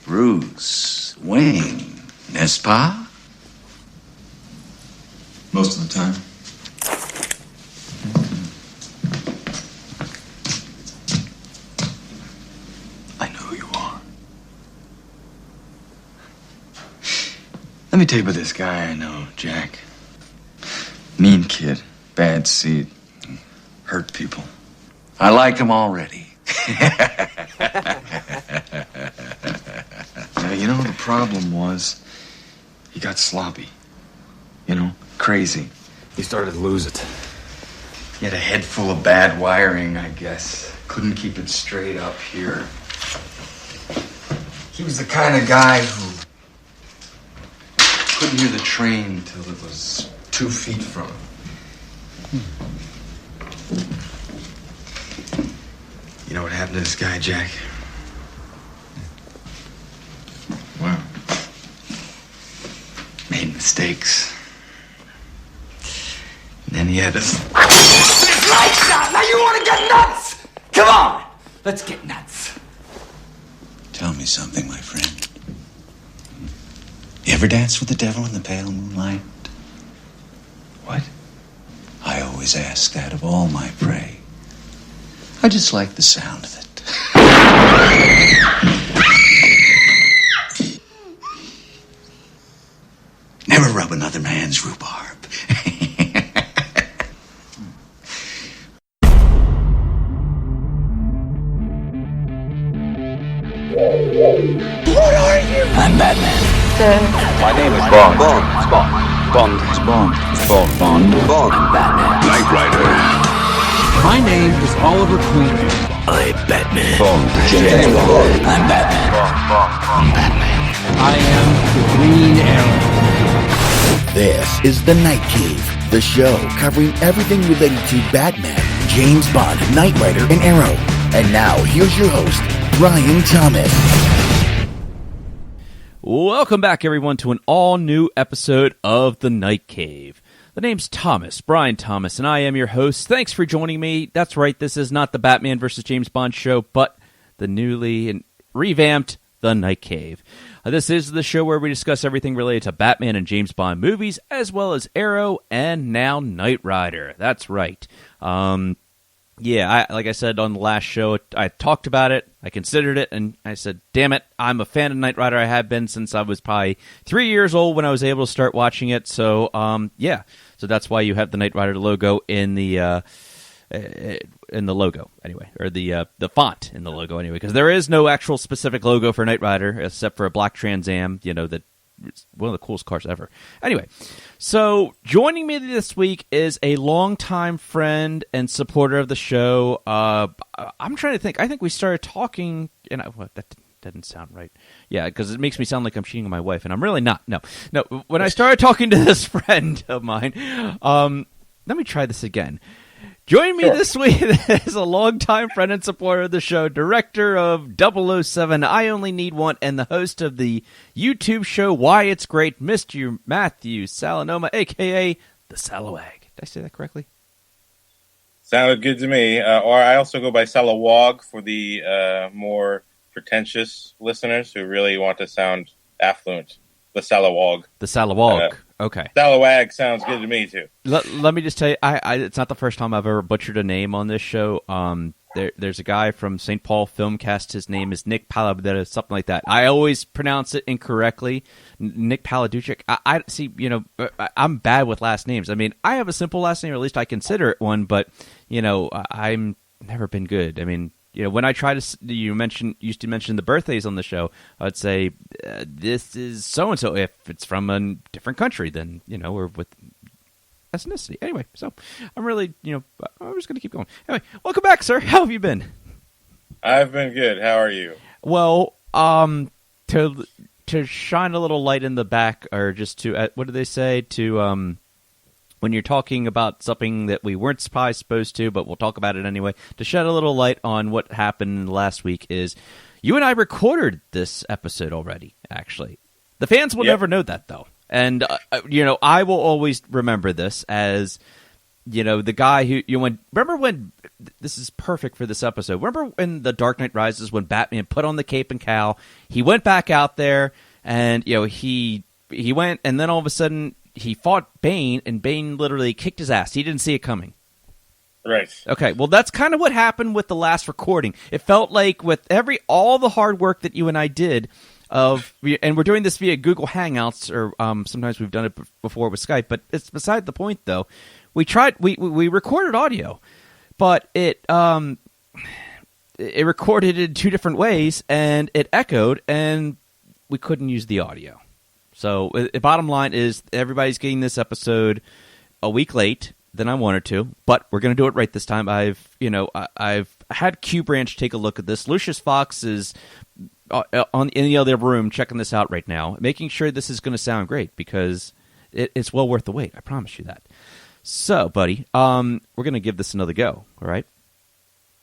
Bruce Wayne, n'est-ce pas? Most of the time. I know who you are. Let me tell you about this guy I know, Jack. Mean kid, bad seed, hurt people. I like him already. Yeah, the problem was he got sloppy. Crazy. He started to lose it. He had a head full of bad wiring, I guess. Couldn't keep it straight up here. He was the kind of guy who couldn't hear the train till it was 2 feet from him. You know what happened to this guy, Jack? Well, made mistakes. And then he had us. Lights out! Now you want to get nuts! Come on! Let's get nuts. Tell me something, my friend. You ever dance with the devil in the pale moonlight? What? I always ask that of all my prey. I just like the sound of it. Never rub another man's rhubarb. What are you? I'm Batman. My name is Bond. Bond. It's Bond. I'm Batman. Knight Rider. My name is Oliver Queen. I'm Batman. Bond. James Bond. I'm Batman. I'm Batman. I am the Green Arrow. This is The Night Cave, the show covering everything related to Batman, James Bond, Knight Rider, and Arrow. And now, here's your host, Brian Thomas. Welcome back, everyone, to an all-new episode of The Night Cave. The name's Thomas, Brian Thomas, and I am your host. Thanks for joining me. That's right, this is not the Batman vs. James Bond show, but the newly and revamped The Night Cave. This is the show where we discuss everything related to Batman and James Bond movies, as well as Arrow and now Knight Rider. That's right. Like I said on the last show, I talked about it, I considered it, and I said, damn it, I'm a fan of Knight Rider. I have been since I was probably 3 years old when I was able to start watching it. So, so that's why you have the Knight Rider logo in the logo, anyway, or the font in the logo, anyway, because there is no actual specific logo for Knight Rider except for a black Trans Am, that it's one of the coolest cars ever. Anyway, so joining me this week is a longtime friend and supporter of the show. I'm trying to think. I think we started talking, that didn't sound right. Yeah, because it makes me sound like I'm cheating on my wife, and I'm really not. No. When I started talking to this friend of mine, let me try this again. Joining me this week is a longtime friend and supporter of the show, director of 007, I Only Need One, and the host of the YouTube show Why It's Great, Mr. Matthew Salanoa, a.k.a. the Salawag. Did I say that correctly? Sounded good to me. Or I also go by Salawag for the more pretentious listeners who really want to sound affluent. The Salawag. The Salawag. Okay. Salawag sounds good to me, too. Let me just tell you, it's not the first time I've ever butchered a name on this show. There's a guy from St. Paul Filmcast. His name is Nick Palabetta, something like that. I always pronounce it incorrectly. Nick Paladucic. I see. I'm bad with last names. I mean, I have a simple last name, or at least I consider it one. But I'm never been good. I mean, when I try to, used to mention the birthdays on the show, I'd say this is so and so. If it's from a different country, then or with ethnicity. Anyway, so I'm really, I'm just going to keep going. Anyway, welcome back, sir. How have you been? I've been good. How are you? Well, to shine a little light in the back, or just to, what do they say? To, when you're talking about something that we weren't probably supposed to, but we'll talk about it anyway, to shed a little light on what happened last week is you and I recorded this episode already, actually. The fans will never know that, though. And, I will always remember this as the guy who remember when this is perfect for this episode. Remember when The Dark Knight Rises, when Batman put on the cape and cowl, he went back out there and he went, and then all of a sudden he fought Bane, and Bane literally kicked his ass. He didn't see it coming. Right. Okay, well, that's kind of what happened with the last recording. It felt like with all the hard work that you and I did, and we're doing this via Google Hangouts, or sometimes we've done it before with Skype, but it's beside the point, though. We recorded audio, but it recorded in two different ways, and it echoed, and we couldn't use the audio. So the bottom line is everybody's getting this episode a week late than I wanted to, but we're going to do it right this time. I've had Q Branch take a look at this. Lucius Fox is in the other room checking this out right now, making sure this is going to sound great because it's well worth the wait. I promise you that. So, buddy, we're going to give this another go. All right.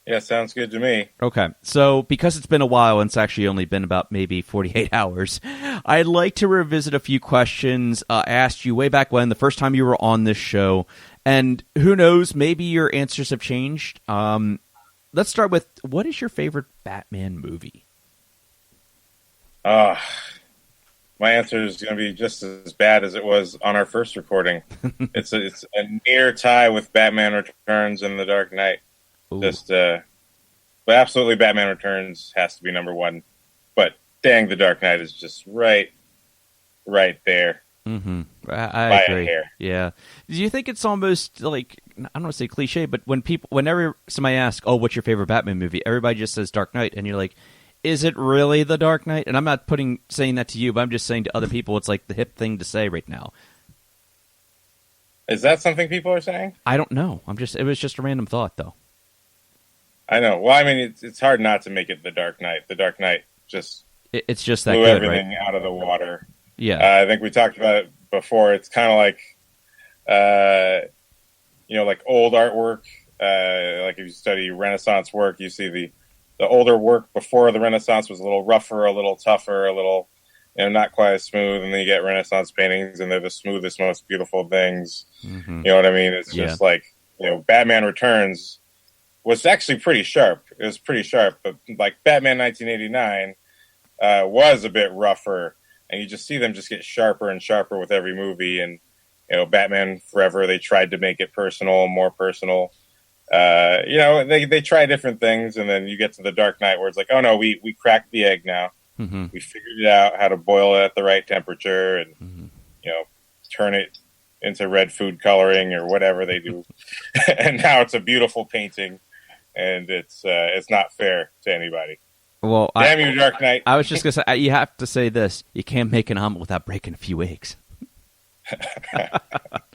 Yeah, sounds good to me. Okay, so because it's been a while, and it's actually only been about maybe 48 hours, I'd like to revisit a few questions I asked you way back when, the first time you were on this show, and who knows, maybe your answers have changed. Let's start with, what is your favorite Batman movie? My answer is going to be just as bad as it was on our first recording. It's a near tie with Batman Returns and The Dark Knight. Ooh. But absolutely, Batman Returns has to be number one. But dang, The Dark Knight is just right there. Mm-hmm. I agree. A hair. Yeah. Do you think it's almost like, I don't want to say cliche, but whenever somebody asks, "Oh, what's your favorite Batman movie?" everybody just says Dark Knight, and you're like, "Is it really The Dark Knight?" And I'm not saying that to you, but I'm just saying to other people, it's like the hip thing to say right now. Is that something people are saying? I don't know. It was just a random thought, though. I know. Well, I mean, it's hard not to make it The Dark Knight. The Dark Knight it's just that blew good, everything right? out of the water. Yeah. I think we talked about it before. It's kind of like, like old artwork. Like if you study Renaissance work, you see the older work before the Renaissance was a little rougher, a little tougher, a little, not quite as smooth. And then you get Renaissance paintings, and they're the smoothest, most beautiful things. Mm-hmm. You know what I mean? It's just like, Batman Returns was actually pretty sharp. It was pretty sharp, but like Batman 1989 was a bit rougher, and you just see them just get sharper and sharper with every movie. And Batman Forever, they tried to make it personal, more personal. They try different things, and then you get to The Dark Knight where it's like, oh no, we cracked the egg now. Mm-hmm. We figured it out how to boil it at the right temperature, and mm-hmm. Turn it into red food coloring or whatever they do, and now it's a beautiful painting. And it's not fair to anybody. Well, damn you, Dark Knight. I was just going to say, you have to say this. You can't make an omelet without breaking a few eggs.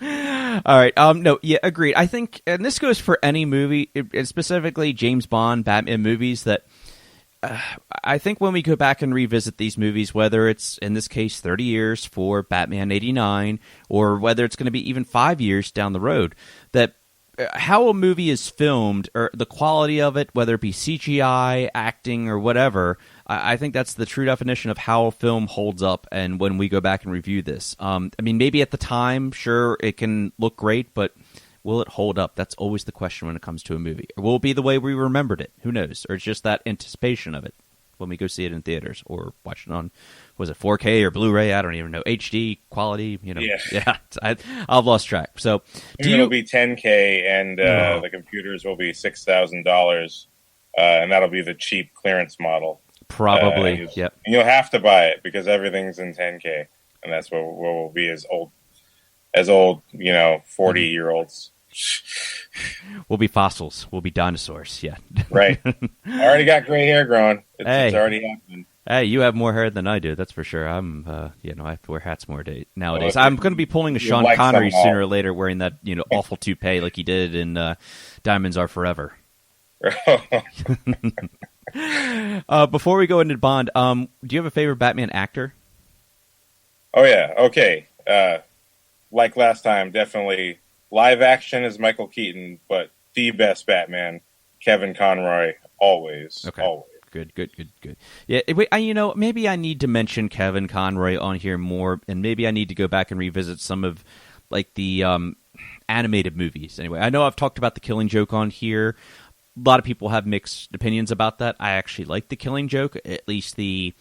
All right. No, yeah, agreed. I think, and this goes for any movie, specifically James Bond, Batman movies, that I think when we go back and revisit these movies, whether it's, in this case, 30 years for Batman 89, or whether it's going to be even 5 years down the road, that how a movie is filmed, or the quality of it, whether it be CGI, acting, or whatever, I think that's the true definition of how a film holds up. And when we go back and review this, maybe at the time, sure, it can look great, but will it hold up? That's always the question when it comes to a movie. Or will it be the way we remembered it? Who knows? Or it's just that anticipation of it when we go see it in theaters or watch it on, was it 4K or Blu-ray? I don't even know. HD quality, Yeah, I've lost track. So it'll be 10K, and the computers will be $6,000, and that'll be the cheap clearance model. Probably, yep. And you'll have to buy it because everything's in 10K, and that's what will be as old, 40-year-olds. We'll be fossils. We'll be dinosaurs. Yeah. Right. I already got gray hair growing. It's already happening. Hey, you have more hair than I do. That's for sure. I have to wear hats more nowadays. I'm going to be pulling a Sean Connery sooner or later, wearing that awful toupee like he did in Diamonds Are Forever. Before we go into Bond, do you have a favorite Batman actor? Oh yeah. Okay. Like last time, definitely. Live action is Michael Keaton, but the best Batman, Kevin Conroy, always. Okay. Always. Good. Yeah, maybe I need to mention Kevin Conroy on here more, and maybe I need to go back and revisit some of, like, the animated movies. Anyway, I know I've talked about The Killing Joke on here. A lot of people have mixed opinions about that. I actually like The Killing Joke, at least the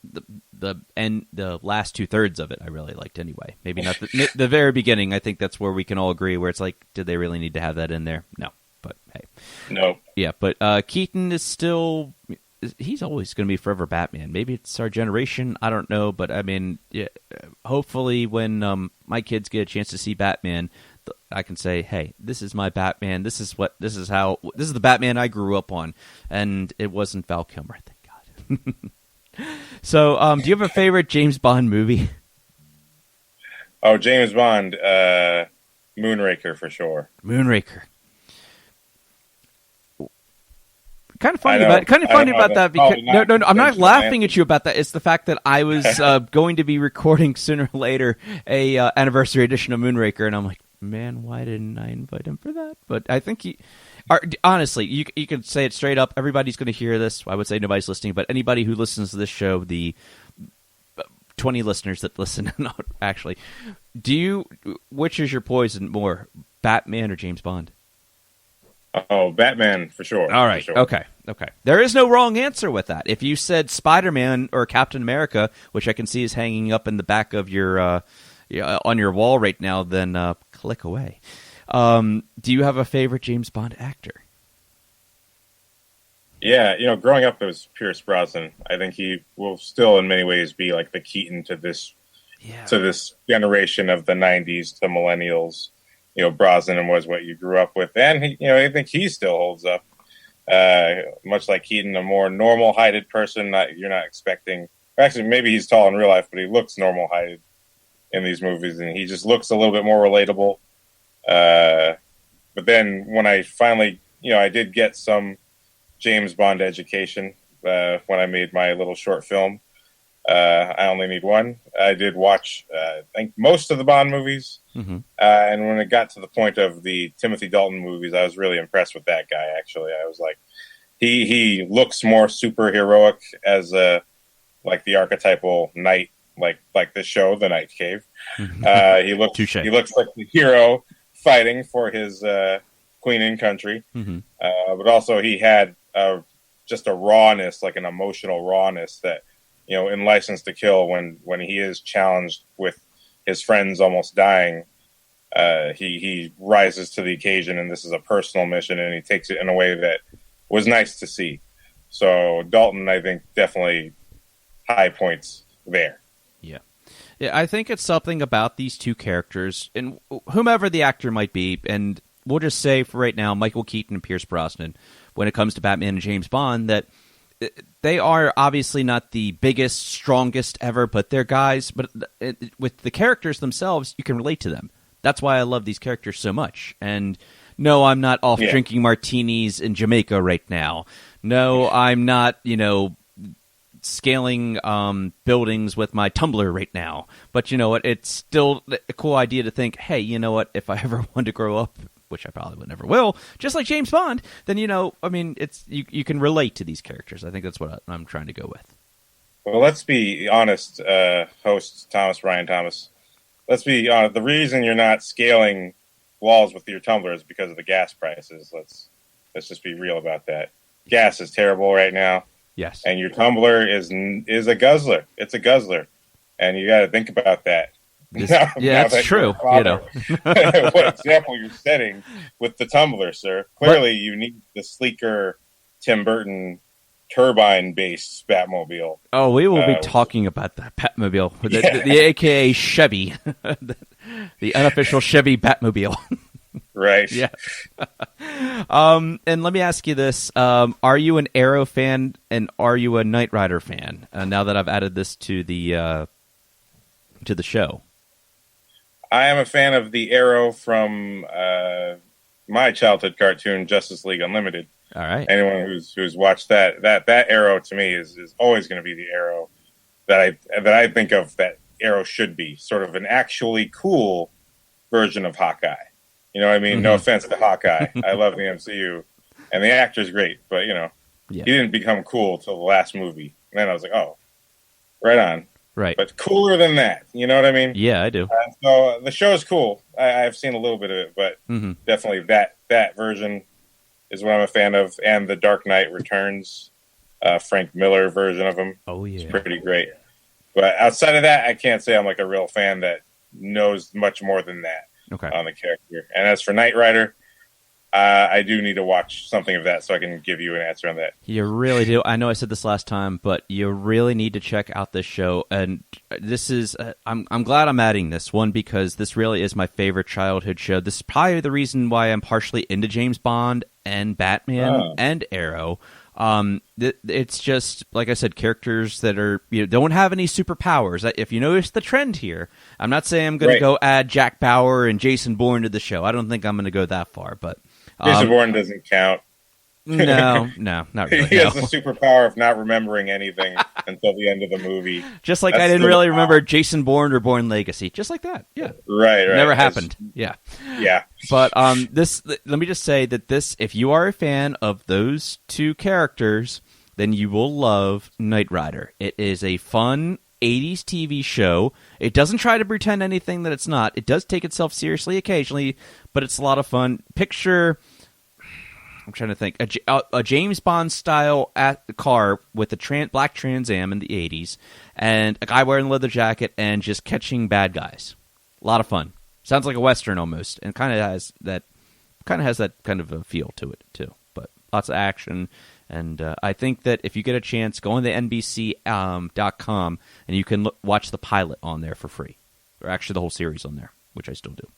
last 2/3 of it I really liked anyway. Maybe not the very beginning. I think that's where we can all agree, where it's like, did they really need to have that in there? No, but hey. No. Yeah, but Keaton is still... He's always going to be forever Batman. Maybe it's our generation. I don't know, but I mean, yeah, hopefully when my kids get a chance to see Batman, I can say, "Hey, this is my Batman. This is the Batman I grew up on," and it wasn't Val Kilmer. Thank God. So, do you have a favorite James Bond movie? Oh, James Bond, Moonraker for sure. Moonraker. Kind of funny about that because no, I'm not laughing at you about that. It's the fact that I was going to be recording sooner or later a anniversary edition of Moonraker, and I'm like, man, why didn't I invite him for that? But I think honestly, you could say it straight up. Everybody's going to hear this. I would say nobody's listening, but anybody who listens to this show, the 20 listeners that listen, actually, which is your poison more, Batman or James Bond? Oh, Batman for sure. All right. Sure. Okay. There is no wrong answer with that. If you said Spider-Man or Captain America, which I can see is hanging up in the back of your on your wall right now, then click away. Do you have a favorite James Bond actor? Yeah, growing up it was Pierce Brosnan. I think he will still in many ways be like the Keaton to this generation of the 90s to millennials. Brosnan was what you grew up with, and I think he still holds up. Much like Keaton, a more normal-heighted person. You're not expecting. Actually, maybe he's tall in real life, but he looks normal-heighted in these movies, and he just looks a little bit more relatable. But then when I finally, I did get some James Bond education when I made my little short film. I only need one. I did watch, I think, most of the Bond movies. Mm-hmm. And when it got to the point of the Timothy Dalton movies, I was really impressed with that guy, actually. I was like, he looks more superheroic as like the archetypal knight, like the show, The Night Cave. He looks like the hero fighting for his queen and country. Mm-hmm. But also he had just a rawness, like an emotional rawness that, in License to Kill, when he is challenged with his friends almost dying, he rises to the occasion, and this is a personal mission, and he takes it in a way that was nice to see. So Dalton, I think, definitely high points there. Yeah, I think it's something about these two characters, and whomever the actor might be, and we'll just say for right now, Michael Keaton and Pierce Brosnan, when it comes to Batman and James Bond, that they are obviously not the biggest, strongest ever, but they're guys. But with the characters themselves, you can relate to them. That's why I love these characters so much. And no, I'm not off drinking martinis in Jamaica right now. No, I'm not, scaling buildings with my tumbler right now. But you know what? It's still a cool idea to think, hey, you know what? If I ever want to grow up, which I probably never will, just like James Bond, then, it's you can relate to these characters. I think that's what I'm trying to go with. Well, let's be honest, host Ryan Thomas. Let's be honest. The reason you're not scaling walls with your tumbler is because of the gas prices. Let's just be real about that. Gas is terrible right now. Yes. And your tumbler is a guzzler. It's a guzzler. And you got to think about that. That's true. What example you're setting with the tumbler, sir? Clearly, you need the sleeker Tim Burton turbine-based Batmobile. Oh, we will be talking about that Batmobile, the AKA Chevy, the unofficial Chevy Batmobile. Right. Yeah. And let me ask you this: are you an Arrow fan, and are you a Knight Rider fan? Now that I've added this to the show. I am a fan of the Arrow from my childhood cartoon, Justice League Unlimited. All right. Anyone who's watched that Arrow to me is always going to be the Arrow that I think of. That Arrow should be sort of an actually cool version of Hawkeye. You know what I mean? Mm-hmm. No offense to Hawkeye. I love the MCU, and the actor's great, but he didn't become cool till the last movie. And then I was like, oh, right on. Right. But cooler than that. You know what I mean? Yeah, I do. So the show is cool. I've seen a little bit of it, but definitely that version is what I'm a fan of. And the Dark Knight Returns, Frank Miller version of him. Oh, yeah. It's pretty great. But outside of that, I can't say I'm like a real fan that knows much more than that on the character. And as for Knight Rider, I do need to watch something of that so I can give you an answer on that. You really do. I know I said this last time, but you really need to check out this show. And this is, I'm glad I'm adding this one because this really is my favorite childhood show. This is probably the reason why I'm partially into James Bond and Batman and Arrow. It's just, like I said, characters that are, don't have any superpowers. If you notice the trend here, I'm not saying I'm going to go add Jack Bauer and Jason Bourne to the show. I don't think I'm going to go that far, but Jason Bourne doesn't count. No, not really. He has the superpower of not remembering anything until the end of the movie. Just like I didn't really remember Jason Bourne or Bourne Legacy. Just like that. Yeah. Right. Never happened. Yeah. But let me just say that this, if you are a fan of those two characters, then you will love Knight Rider. It is a fun 80s TV show. It doesn't try to pretend anything that it's not. It does take itself seriously occasionally, but it's a lot of fun. Picture, I'm trying to think, a James Bond style car with a black Trans Am in the 80s, and a guy wearing a leather jacket and just catching bad guys. A lot of fun. Sounds like a Western almost, and kind of has that kind of a feel to it too. But lots of action. And I think that if you get a chance, go on the NBC.com and you can watch the pilot on there for free. Or actually the whole series on there, which I still do.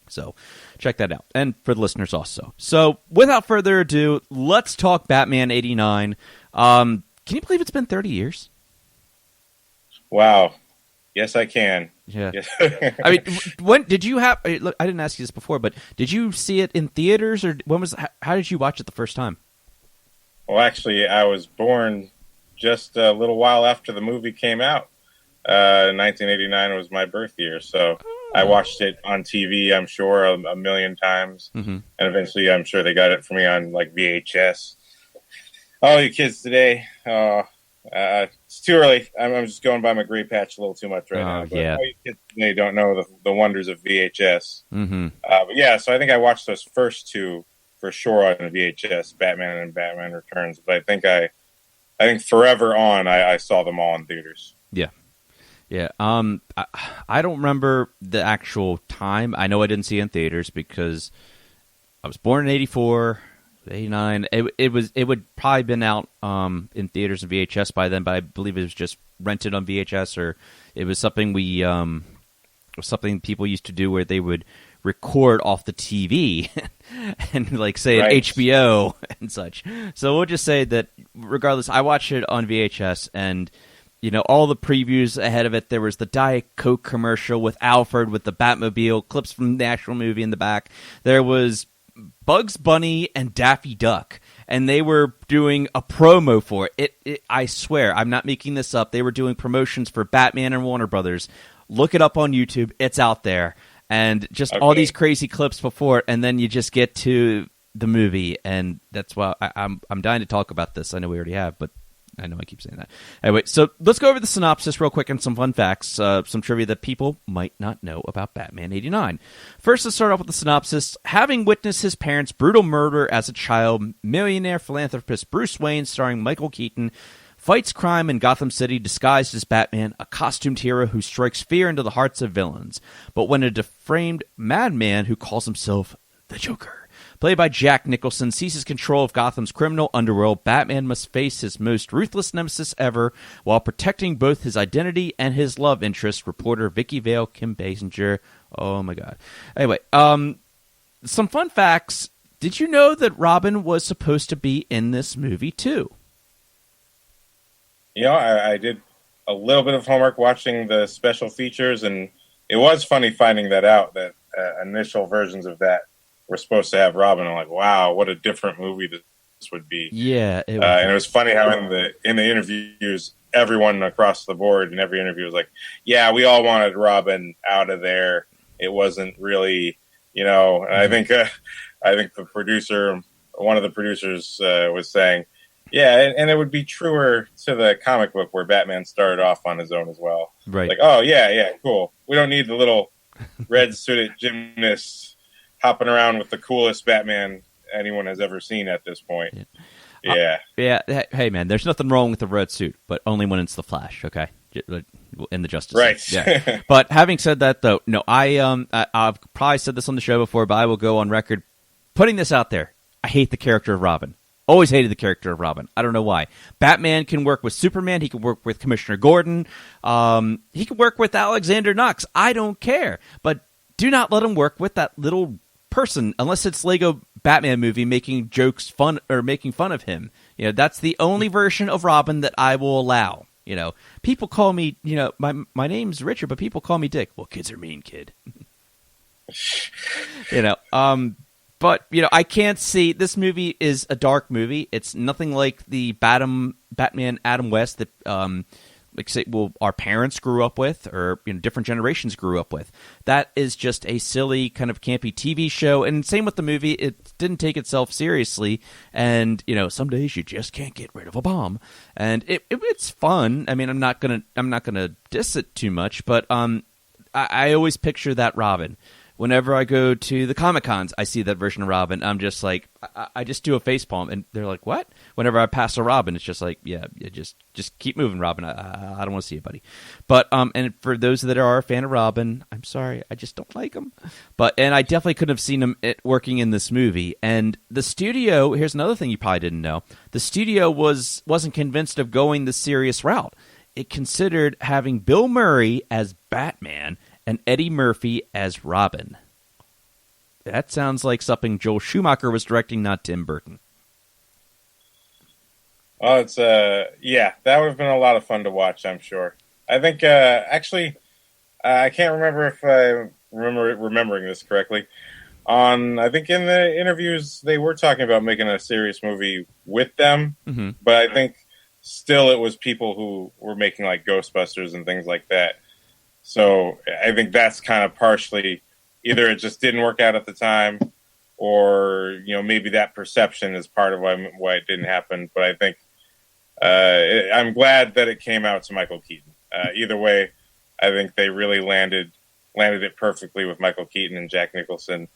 So check that out. And for the listeners also. So without further ado, let's talk Batman 89. Can you believe it's been 30 years? Wow. Yes, I can. Yeah. Yes. I mean, when did you have... Look, I didn't ask you this before, but did you see it in theaters? Or how did you watch it the first time? Well, actually, I was born just a little while after the movie came out. 1989 was my birth year, so I watched it on TV, I'm sure, a million times. And eventually, I'm sure they got it for me on, like, VHS. Oh, you kids today. It's too early. I'm just going by my gray patch a little too much right now. But yeah. You kids today don't know the wonders of VHS. But yeah, so I think I watched those first two for sure on VHS, Batman and Batman Returns. But I think forever on, I saw them all in theaters. Yeah. I don't remember the actual time. I know I didn't see it in theaters because I was born in 84, 89. It would probably been out in theaters and VHS by then, but I believe it was just rented on VHS, or it was something something people used to do where they would record off the TV and like say an HBO and such. So we'll just say that regardless, I watched it on VHS, and all the previews ahead of it, there was the Diet Coke commercial with Alfred with the Batmobile, clips from the actual movie in the back. There was Bugs Bunny and Daffy Duck, and they were doing a promo for it. I swear, I'm not making this up. They were doing promotions for Batman and Warner Brothers. Look it up on YouTube. It's out there. And just all these crazy clips before it, and then you just get to the movie, and that's why I'm dying to talk about this. I know we already have, but I know I keep saying that. Anyway, so let's go over the synopsis real quick and some fun facts, some trivia that people might not know about Batman 89. First, let's start off with the synopsis. Having witnessed his parents' brutal murder as a child, millionaire philanthropist Bruce Wayne, starring Michael Keaton, fights crime in Gotham City disguised as Batman, a costumed hero who strikes fear into the hearts of villains. But when a defamed madman who calls himself the Joker, played by Jack Nicholson, seizes control of Gotham's criminal underworld, Batman must face his most ruthless nemesis ever while protecting both his identity and his love interest, reporter Vicky Vale, Kim Basinger. Oh my god. Anyway, some fun facts. Did you know that Robin was supposed to be in this movie too? I did a little bit of homework watching the special features, and it was funny finding that out, that initial versions of that were supposed to have Robin. I'm like, wow, what a different movie this would be. Yeah. And it was funny how in the interviews, everyone across the board in every interview was like, yeah, we all wanted Robin out of there. It wasn't really, and I think the producer, one of the producers was saying, Yeah, and it would be truer to the comic book where Batman started off on his own as well. Right. Like, oh, yeah, cool. We don't need the little red-suited gymnast hopping around with the coolest Batman anyone has ever seen at this point. Yeah. Hey, man, there's nothing wrong with the red suit, but only when it's the Flash, okay? In the Justice League. Right. Yeah. But having said that, though, no, I've probably said this on the show before, but I will go on record putting this out there. I hate the character of Robin. Always hated the character of Robin. I don't know why. Batman can work with Superman. He can work with Commissioner Gordon. He can work with Alexander Knox. I don't care. But do not let him work with that little person unless it's Lego Batman movie making jokes fun or making fun of him. You know, that's the only version of Robin that I will allow. You know, people call me, you know, my name's Richard, but people call me Dick. Well, kids are mean, kid. You know, but, you know, I can't see... This movie is a dark movie. It's nothing like the Batman Adam West that, like say, well, our parents grew up with, or, you know, different generations grew up with. That is just a silly, kind of campy TV show. And same with the movie. It didn't take itself seriously. And, you know, some days you just can't get rid of a bomb. And it's fun. I mean, I'm not gonna diss it too much, but I always picture that Robin. Whenever I go to the Comic-Cons, I see that version of Robin. I'm just like, I just do a facepalm, and they're like, what? Whenever I pass a Robin, it's just like, yeah, just keep moving, Robin. I don't want to see it, buddy. But, and for those that are a fan of Robin, I'm sorry, I just don't like him. And I definitely couldn't have seen him working in this movie. And the studio, here's another thing you probably didn't know. The studio wasn't convinced of going the serious route. It considered having Bill Murray as Batman and Eddie Murphy as Robin. That sounds like something Joel Schumacher was directing, not Tim Burton. Oh, it's yeah, that would have been a lot of fun to watch, I'm sure. I think actually, I can't remember if I remembering this correctly. I think in the interviews they were talking about making a serious movie with them, but I think still it was people who were making like Ghostbusters and things like that. So I think that's kind of partially either it just didn't work out at the time, or you know maybe that perception is part of why it didn't happen. But I think I'm glad that it came out to Michael Keaton. Either way, I think they really landed it perfectly with Michael Keaton and Jack Nicholson.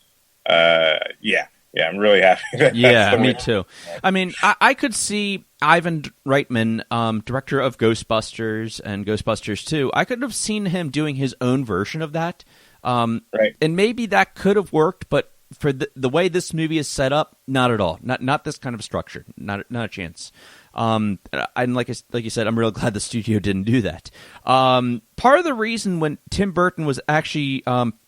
Yeah, I'm really happy. Yeah, me too. I mean, I could see Ivan Reitman, director of Ghostbusters and Ghostbusters 2, I could have seen him doing his own version of that. Right. And maybe that could have worked, but for the way this movie is set up, not at all. Not this kind of structure. Not a chance. And like you said, I'm real glad the studio didn't do that. Part of the reason when Tim Burton was actually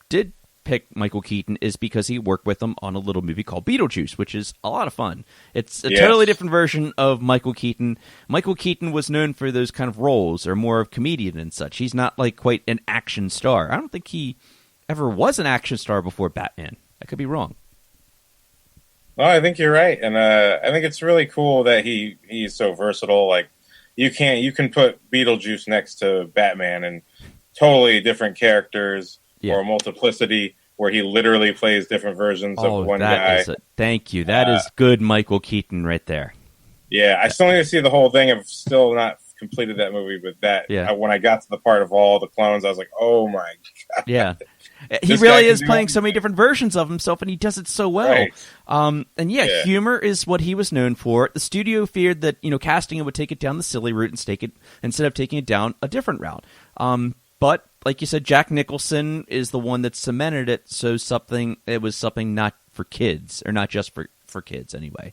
did pick Michael Keaton is because he worked with him on a little movie called Beetlejuice, which is a lot of fun. It's a totally different version of Michael Keaton. Michael Keaton was known for those kind of roles, or more of comedian and such. He's not like quite an action star. I don't think he ever was an action star before Batman. I could be wrong. No, I think you're right, and I think it's really cool that he's so versatile. Like you can put Beetlejuice next to Batman and totally different characters. Yeah. Or multiplicity, where he literally plays different versions of one guy. Thank you. That is good Michael Keaton right there. Yeah, I still need to see the whole thing. I've still not completed that movie, but when I got to the part of all the clones, I was like, oh my God. Yeah. He really is playing so many different versions of himself, and he does it so well. Right. Humor is what he was known for. The studio feared that, casting it would take it down the silly route instead of taking it down a different route. But like you said, Jack Nicholson is the one that cemented it. So it was something not for kids, or not just for kids anyway.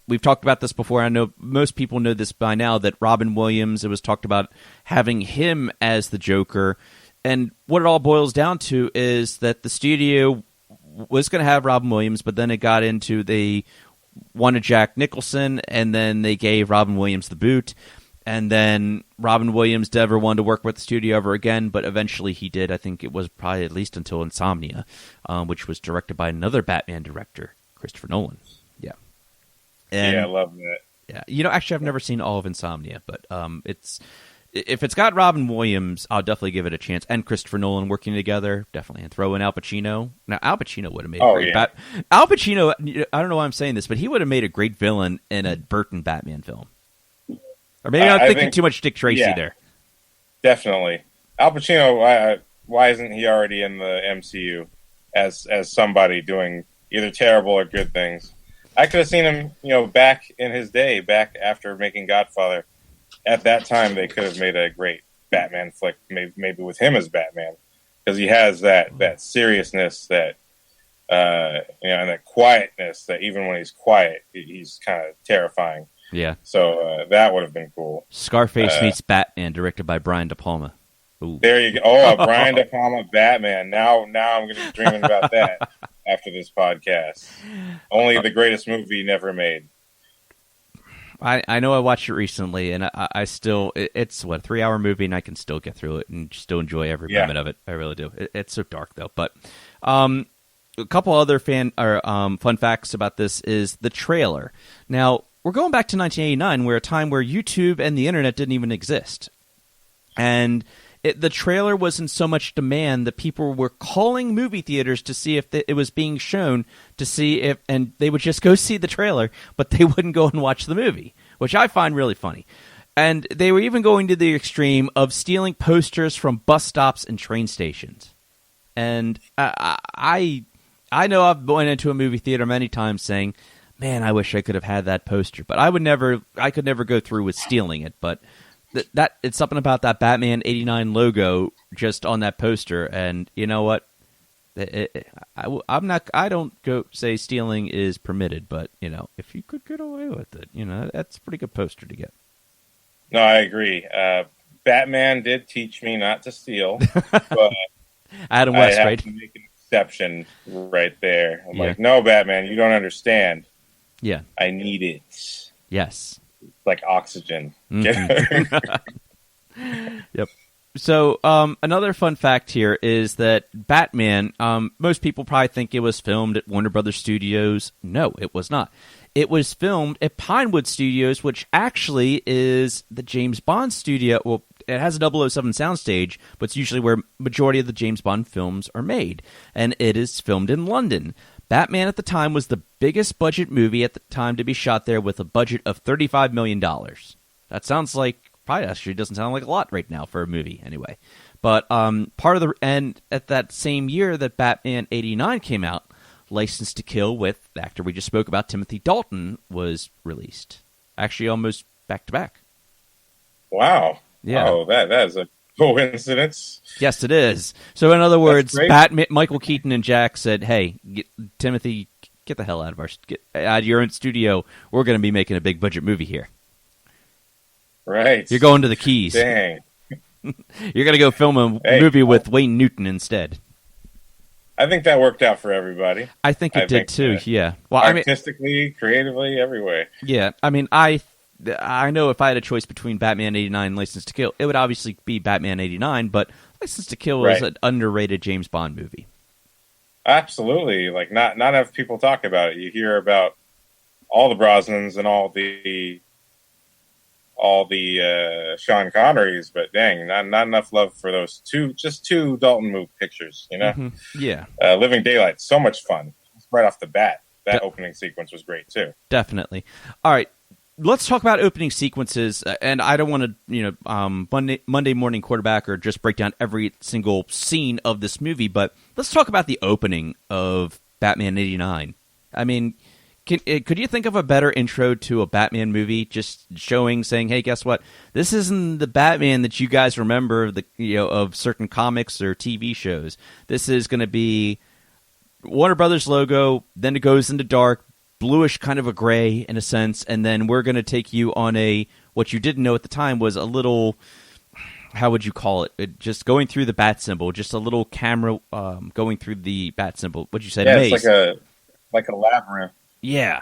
We've talked about this before. I know most people know this by now, that Robin Williams, it was talked about having him as the Joker. And what it all boils down to is that the studio was going to have Robin Williams, but then it got into they wanted Jack Nicholson, and then they gave Robin Williams the boot. And then Robin Williams never wanted to work with the studio ever again, but eventually he did. I think it was probably at least until Insomnia, which was directed by another Batman director, Christopher Nolan. Yeah. And, I love that. Yeah. Actually, I've never seen all of Insomnia, but if it's got Robin Williams, I'll definitely give it a chance. And Christopher Nolan working together, definitely. And throw in Al Pacino. Now, Al Pacino would have made a great Al Pacino, I don't know why I'm saying this, but he would have made a great villain in a Burton Batman film. Or maybe I'm thinking too much Dick Tracy there. Definitely. Al Pacino, why isn't he already in the MCU as somebody doing either terrible or good things? I could have seen him, back in his day, back after making Godfather. At that time, they could have made a great Batman flick, maybe with him as Batman, because he has that seriousness, that and that quietness. That even when he's quiet, he's kind of terrifying. Yeah. So that would have been cool. Scarface meets Batman, directed by Brian De Palma. Ooh. There you go. Oh, Brian De Palma Batman. Now I'm going to be dreaming about that after this podcast. Only the greatest movie never made. I know I watched it recently, and I still, it's what, a 3-hour movie, and I can still get through it and still enjoy every moment of it. I really do. It's so dark, though. But a couple other fun facts about this is the trailer. Now, we're going back to 1989, where a time where YouTube and the internet didn't even exist. And the trailer was in so much demand that people were calling movie theaters to see if it was being shown, to see if, and they would just go see the trailer, but they wouldn't go and watch the movie, which I find really funny. And they were even going to the extreme of stealing posters from bus stops and train stations. And I know I've gone into a movie theater many times saying, man, I wish I could have had that poster, but I could never go through with stealing it. But that it's something about that Batman '89 logo just on that poster, and you know what? I don't go say stealing is permitted, but if you could get away with it, that's a pretty good poster to get. No, I agree. Batman did teach me not to steal, but Adam West, I have right? to make an exception right there. I'm like, no, Batman, you don't understand. Yeah, I need it. Yes, like oxygen. Mm-hmm. Yep. So another fun fact here is that Batman, most people probably think it was filmed at Warner Brothers Studios. No, it was not. It was filmed at Pinewood Studios, which actually is the James Bond studio. Well, it has a 007 soundstage, but it's usually where majority of the James Bond films are made. And it is filmed in London. Batman at the time was the biggest budget movie at the time to be shot there, with a budget of $35 million. That sounds like, probably actually doesn't sound like a lot right now for a movie anyway. But part of the, and at that same year that Batman '89 came out, License to Kill with the actor we just spoke about, Timothy Dalton, was released. Actually, almost back to back. Wow. Yeah. Oh, that is a coincidence. Yes, it is. So, in other words, Michael Keaton and Jack said, "Hey, Timothy, get the hell out of your own studio. We're going to be making a big budget movie here. Right. You're going to the Keys. Dang. You're going to go film a movie with Wayne Newton instead." I think that worked out for everybody. I think it did too. Yeah. Well, artistically, creatively, every way. Yeah. I mean, I know if I had a choice between Batman '89 and License to Kill, it would obviously be Batman '89, but License to Kill is an underrated James Bond movie. Absolutely. Like, not enough people talk about it. You hear about all the Brosnans and all the Sean Connerys, but dang, not enough love for those two Dalton movie pictures, Mm-hmm. Yeah. Living Daylight, so much fun right off the bat. That opening sequence was great too. Definitely. All right, let's talk about opening sequences. And I don't want to, Monday morning quarterback or just break down every single scene of this movie, but let's talk about the opening of Batman '89. I mean, could you think of a better intro to a Batman movie? Just saying, hey, guess what? This isn't the Batman that you guys remember of certain comics or TV shows. This is going to be Warner Brothers logo. Then it goes into dark, bluish, kind of a gray in a sense, and then we're going to take you on what you didn't know at the time was a little. How would you call it? Just going through the bat symbol, just a little camera going through the bat symbol. What'd you say? Yeah, maze. It's like a labyrinth. Yeah.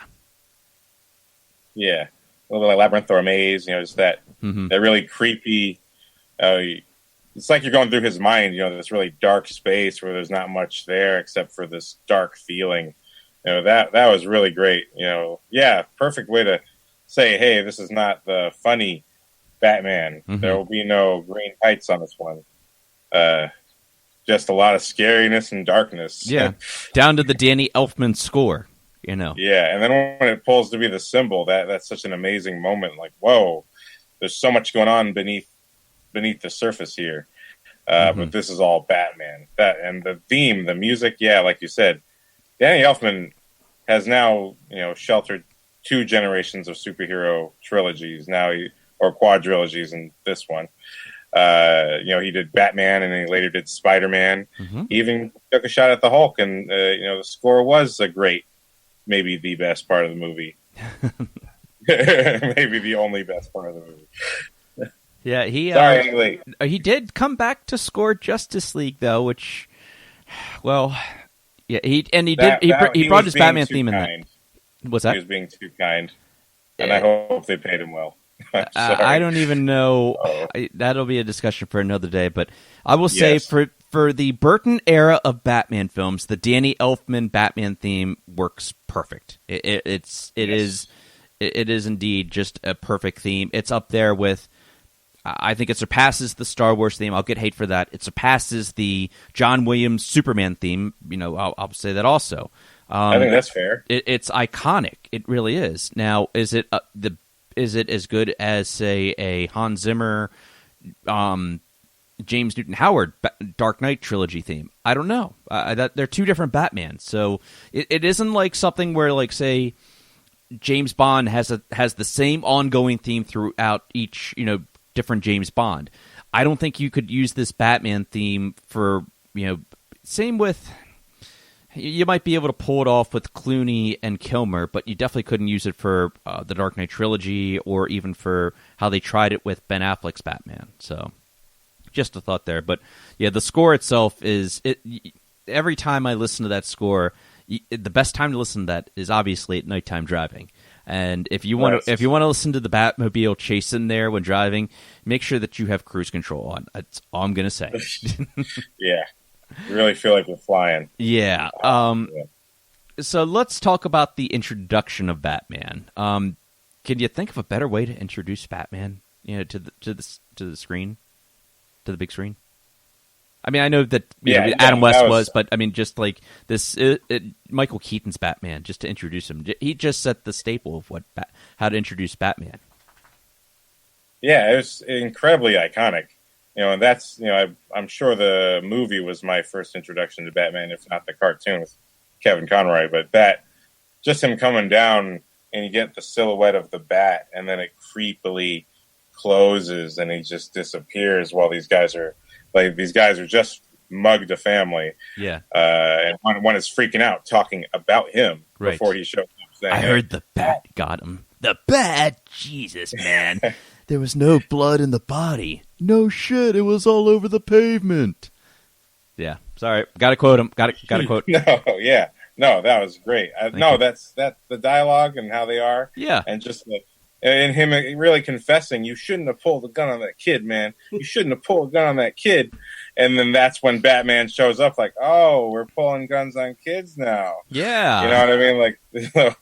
Yeah. A little like labyrinth or a maze, just that that really creepy. It's like you're going through his mind, this really dark space where there's not much there except for this dark feeling. That was really great. Yeah, perfect way to say, hey, this is not the funny Batman. Mhm. There will be no green tights on this one. Just a lot of scariness and darkness. Yeah, down to the Danny Elfman score. Yeah, and then when it pulls to be the symbol, that's such an amazing moment. Like, whoa, there's so much going on beneath the surface here. But this is all Batman. And the theme, the music, yeah, like you said, Danny Elfman has now, sheltered 2 generations of superhero trilogies now, or quadrilogies in this one. He did Batman, and then he later did Spider-Man. Mm-hmm. He even took a shot at the Hulk, and the score was a great, maybe the best part of the movie. Maybe the only best part of the movie. Yeah, he did come back to score Justice League though, which, well, yeah, he brought his Batman theme in that. What's that? He was being too kind, and I hope they paid him well. I don't even know. That'll be a discussion for another day. But I will say for the Burton era of Batman films, the Danny Elfman Batman theme works perfect. It is indeed just a perfect theme. It's up there with. I think it surpasses the Star Wars theme. I'll get hate for that. It surpasses the John Williams Superman theme. I'll say that also. I think that's fair. It's iconic. It really is. Now, is it as good as, say, a Hans Zimmer, James Newton Howard Dark Knight trilogy theme? I don't know. They're 2 different Batmans, so it isn't like something where, like, say, James Bond has the same ongoing theme throughout each, different James Bond. I don't think you could use this Batman theme for, same with. You might be able to pull it off with Clooney and Kilmer, but you definitely couldn't use it for the Dark Knight trilogy or even for how they tried it with Ben Affleck's Batman. So, just a thought there. But yeah, the score itself is every time I listen to that score, the best time to listen to that is obviously at nighttime driving. And if you want to listen to the Batmobile chasing there when driving, make sure that you have cruise control on. That's all I'm gonna say. Yeah. You really feel like we're flying. Yeah. So let's talk about the introduction of Batman. Can you think of a better way to introduce Batman, to the screen, to the big screen? I mean, I know that Adam West was, but I mean, just like this, Michael Keaton's Batman, just to introduce him, he just set the staple of how to introduce Batman. Yeah, it was incredibly iconic. And that's, I'm sure the movie was my first introduction to Batman, if not the cartoon with Kevin Conroy. But that, just him coming down and you get the silhouette of the bat, and then it creepily closes and he just disappears while these guys are just mugged a family. Yeah. And one is freaking out, talking about him before he shows up. Saying, I heard the bat got him. The bat? Jesus, man. There was no blood in the body. No shit, it was all over the pavement. Yeah, sorry. Got to quote him. Got to quote. No, that was great. That's the dialogue and how they are. Yeah. And just and him really confessing, you shouldn't have pulled a gun on that kid, man. You shouldn't have pulled a gun on that kid. And then that's when Batman shows up like, oh, we're pulling guns on kids now. Yeah. You know what I mean?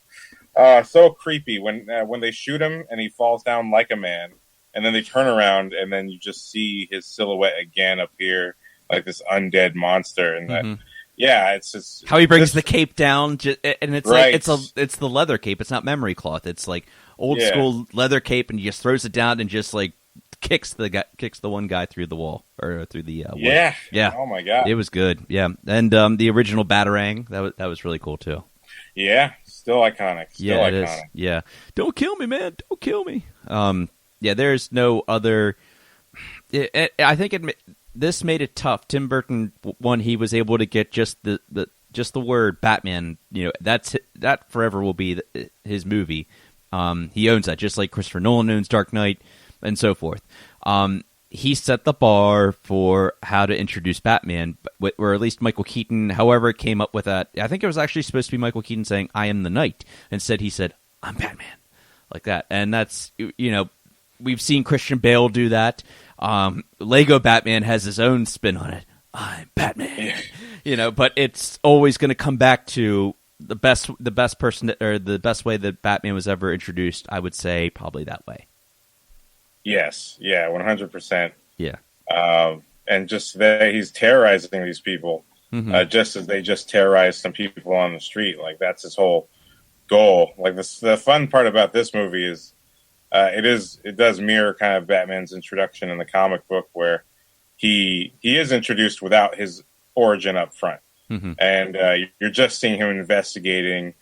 Like, so creepy when they shoot him and he falls down like a man. And then they turn around, and then you just see his silhouette again appear like this undead monster. And it's just how he brings the cape down, and it's right. like it's the leather cape. It's not memory cloth. It's like old school leather cape, and he just throws it down and just like kicks the one guy through the wall or through the wood. Yeah. Oh my god, it was good. Yeah, and the original Batarang that was really cool too. Yeah, still iconic. It is. Yeah, don't kill me, man. Don't kill me. Yeah, there's no other. I think this made it tough. Tim Burton, he was able to get just the word Batman. That forever will be his movie. He owns that, just like Christopher Nolan owns Dark Knight, and so forth. He set the bar for how to introduce Batman, or at least Michael Keaton. However, came up with that. I think it was actually supposed to be Michael Keaton saying, "I am the Knight." Instead, he said, "I'm Batman," like that, and that's We've seen Christian Bale do that. Lego Batman has his own spin on it. I'm Batman. But it's always going to come back to the best person or the best way that Batman was ever introduced. I would say probably that way. Yes, yeah, 100%. Yeah. And just that he's terrorizing these people, just as they just terrorized some people on the street. Like, that's his whole goal. Like, the fun part about this movie is it does mirror kind of Batman's introduction in the comic book, where he is introduced without his origin up front. And you're just seeing him investigating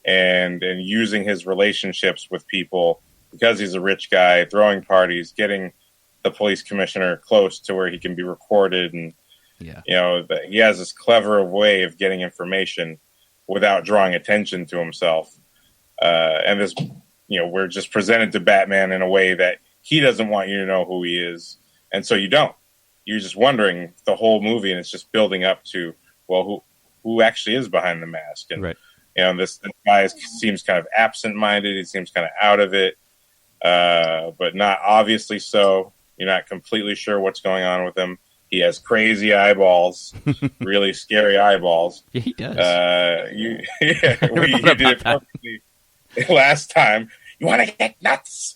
and using his relationships with people, because he's a rich guy, throwing parties, getting the police commissioner close to where he can be recorded. And, he has this clever way of getting information without drawing attention to himself. And this, we're just presented to Batman in a way that he doesn't want you to know who he is. And so you don't. You're just wondering the whole movie, and it's just building up to, well, who actually is behind the mask? And, this guy seems kind of absent-minded. He seems kind of out of it, but not obviously so. You're not completely sure what's going on with him. He has crazy eyeballs, really scary eyeballs. Yeah, he does. You did it perfectly last time. You want to get nuts?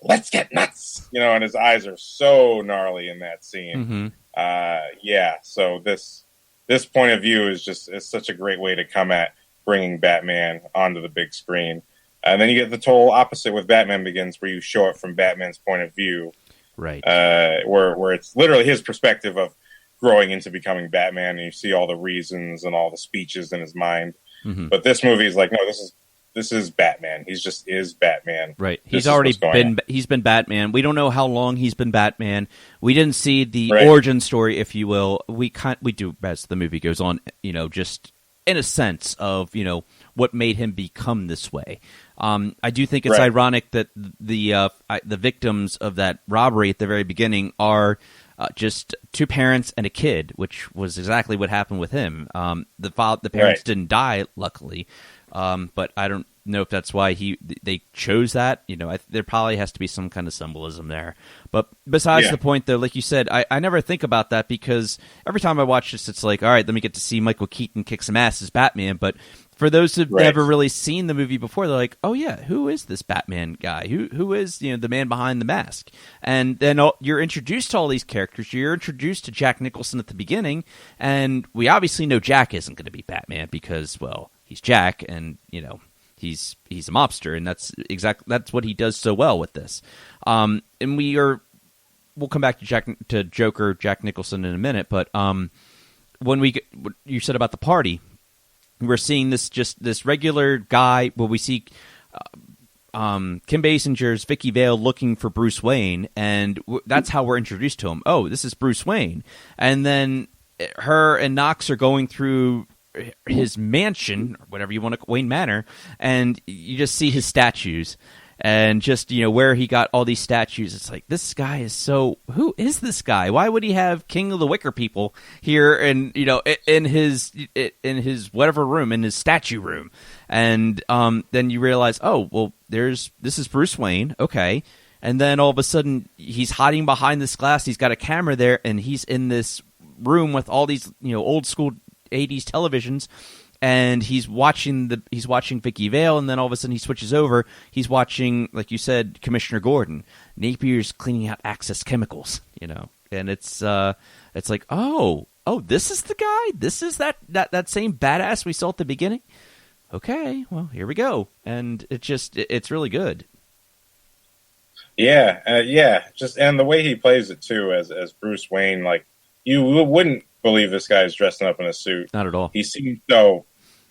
Let's get nuts. And his eyes are so gnarly in that scene. So this point of view is such a great way to come at bringing Batman onto the big screen. And then you get the total opposite with Batman Begins, where you show it from Batman's point of view. Right. Where it's literally his perspective of growing into becoming Batman, and you see all the reasons and all the speeches in his mind. But this movie is like, no, this is Batman. He just is Batman. Right. He's already been Batman. We don't know how long he's been Batman. We didn't see the origin story, if you will. We do as the movie goes on, just in a sense of, what made him become this way. I do think it's ironic that the victims of that robbery at the very beginning are just two parents and a kid, which was exactly what happened with him. The parents didn't die, luckily, but I don't know if that's why they chose that. There probably has to be some kind of symbolism there. But besides the point, though, like you said, I never think about that, because every time I watch this, it's like, all right, let me get to see Michael Keaton kick some ass as Batman. But for those who've never really seen the movie before, they're like, oh yeah, who is this Batman guy? Who is the man behind the mask? And then you're introduced to all these characters. You're introduced to Jack Nicholson at the beginning, and we obviously know Jack isn't going to be Batman because, well, he's Jack, and he's a mobster, and that's what he does so well with this. And we'll come back to Joker, Jack Nicholson in a minute, but when you said about the party, we're seeing this regular guy. Well, we see Kim Basinger's Vicky Vale looking for Bruce Wayne, and that's how we're introduced to him. Oh, this is Bruce Wayne, and then her and Knox are going through his mansion, or whatever you want to, Wayne Manor, and you just see his statues. And just, where he got all these statues, it's like, this guy is who is this guy? Why would he have King of the Wicker people here and, in his whatever room, in his statue room? And then you realize, oh, well, this is Bruce Wayne, okay. And then all of a sudden, he's hiding behind this glass, he's got a camera there, and he's in this room with all these, old school 80s televisions. And he's watching Vicky Vale, and then all of a sudden he switches over. He's watching, like you said, Commissioner Gordon. Napier's cleaning out Access Chemicals, and it's like, oh, this is the guy. This is that same badass we saw at the beginning. Okay, well, here we go, and it's really good. Yeah. And the way he plays it too, as Bruce Wayne, like, you wouldn't believe this guy is dressing up in a suit. Not at all. He seems so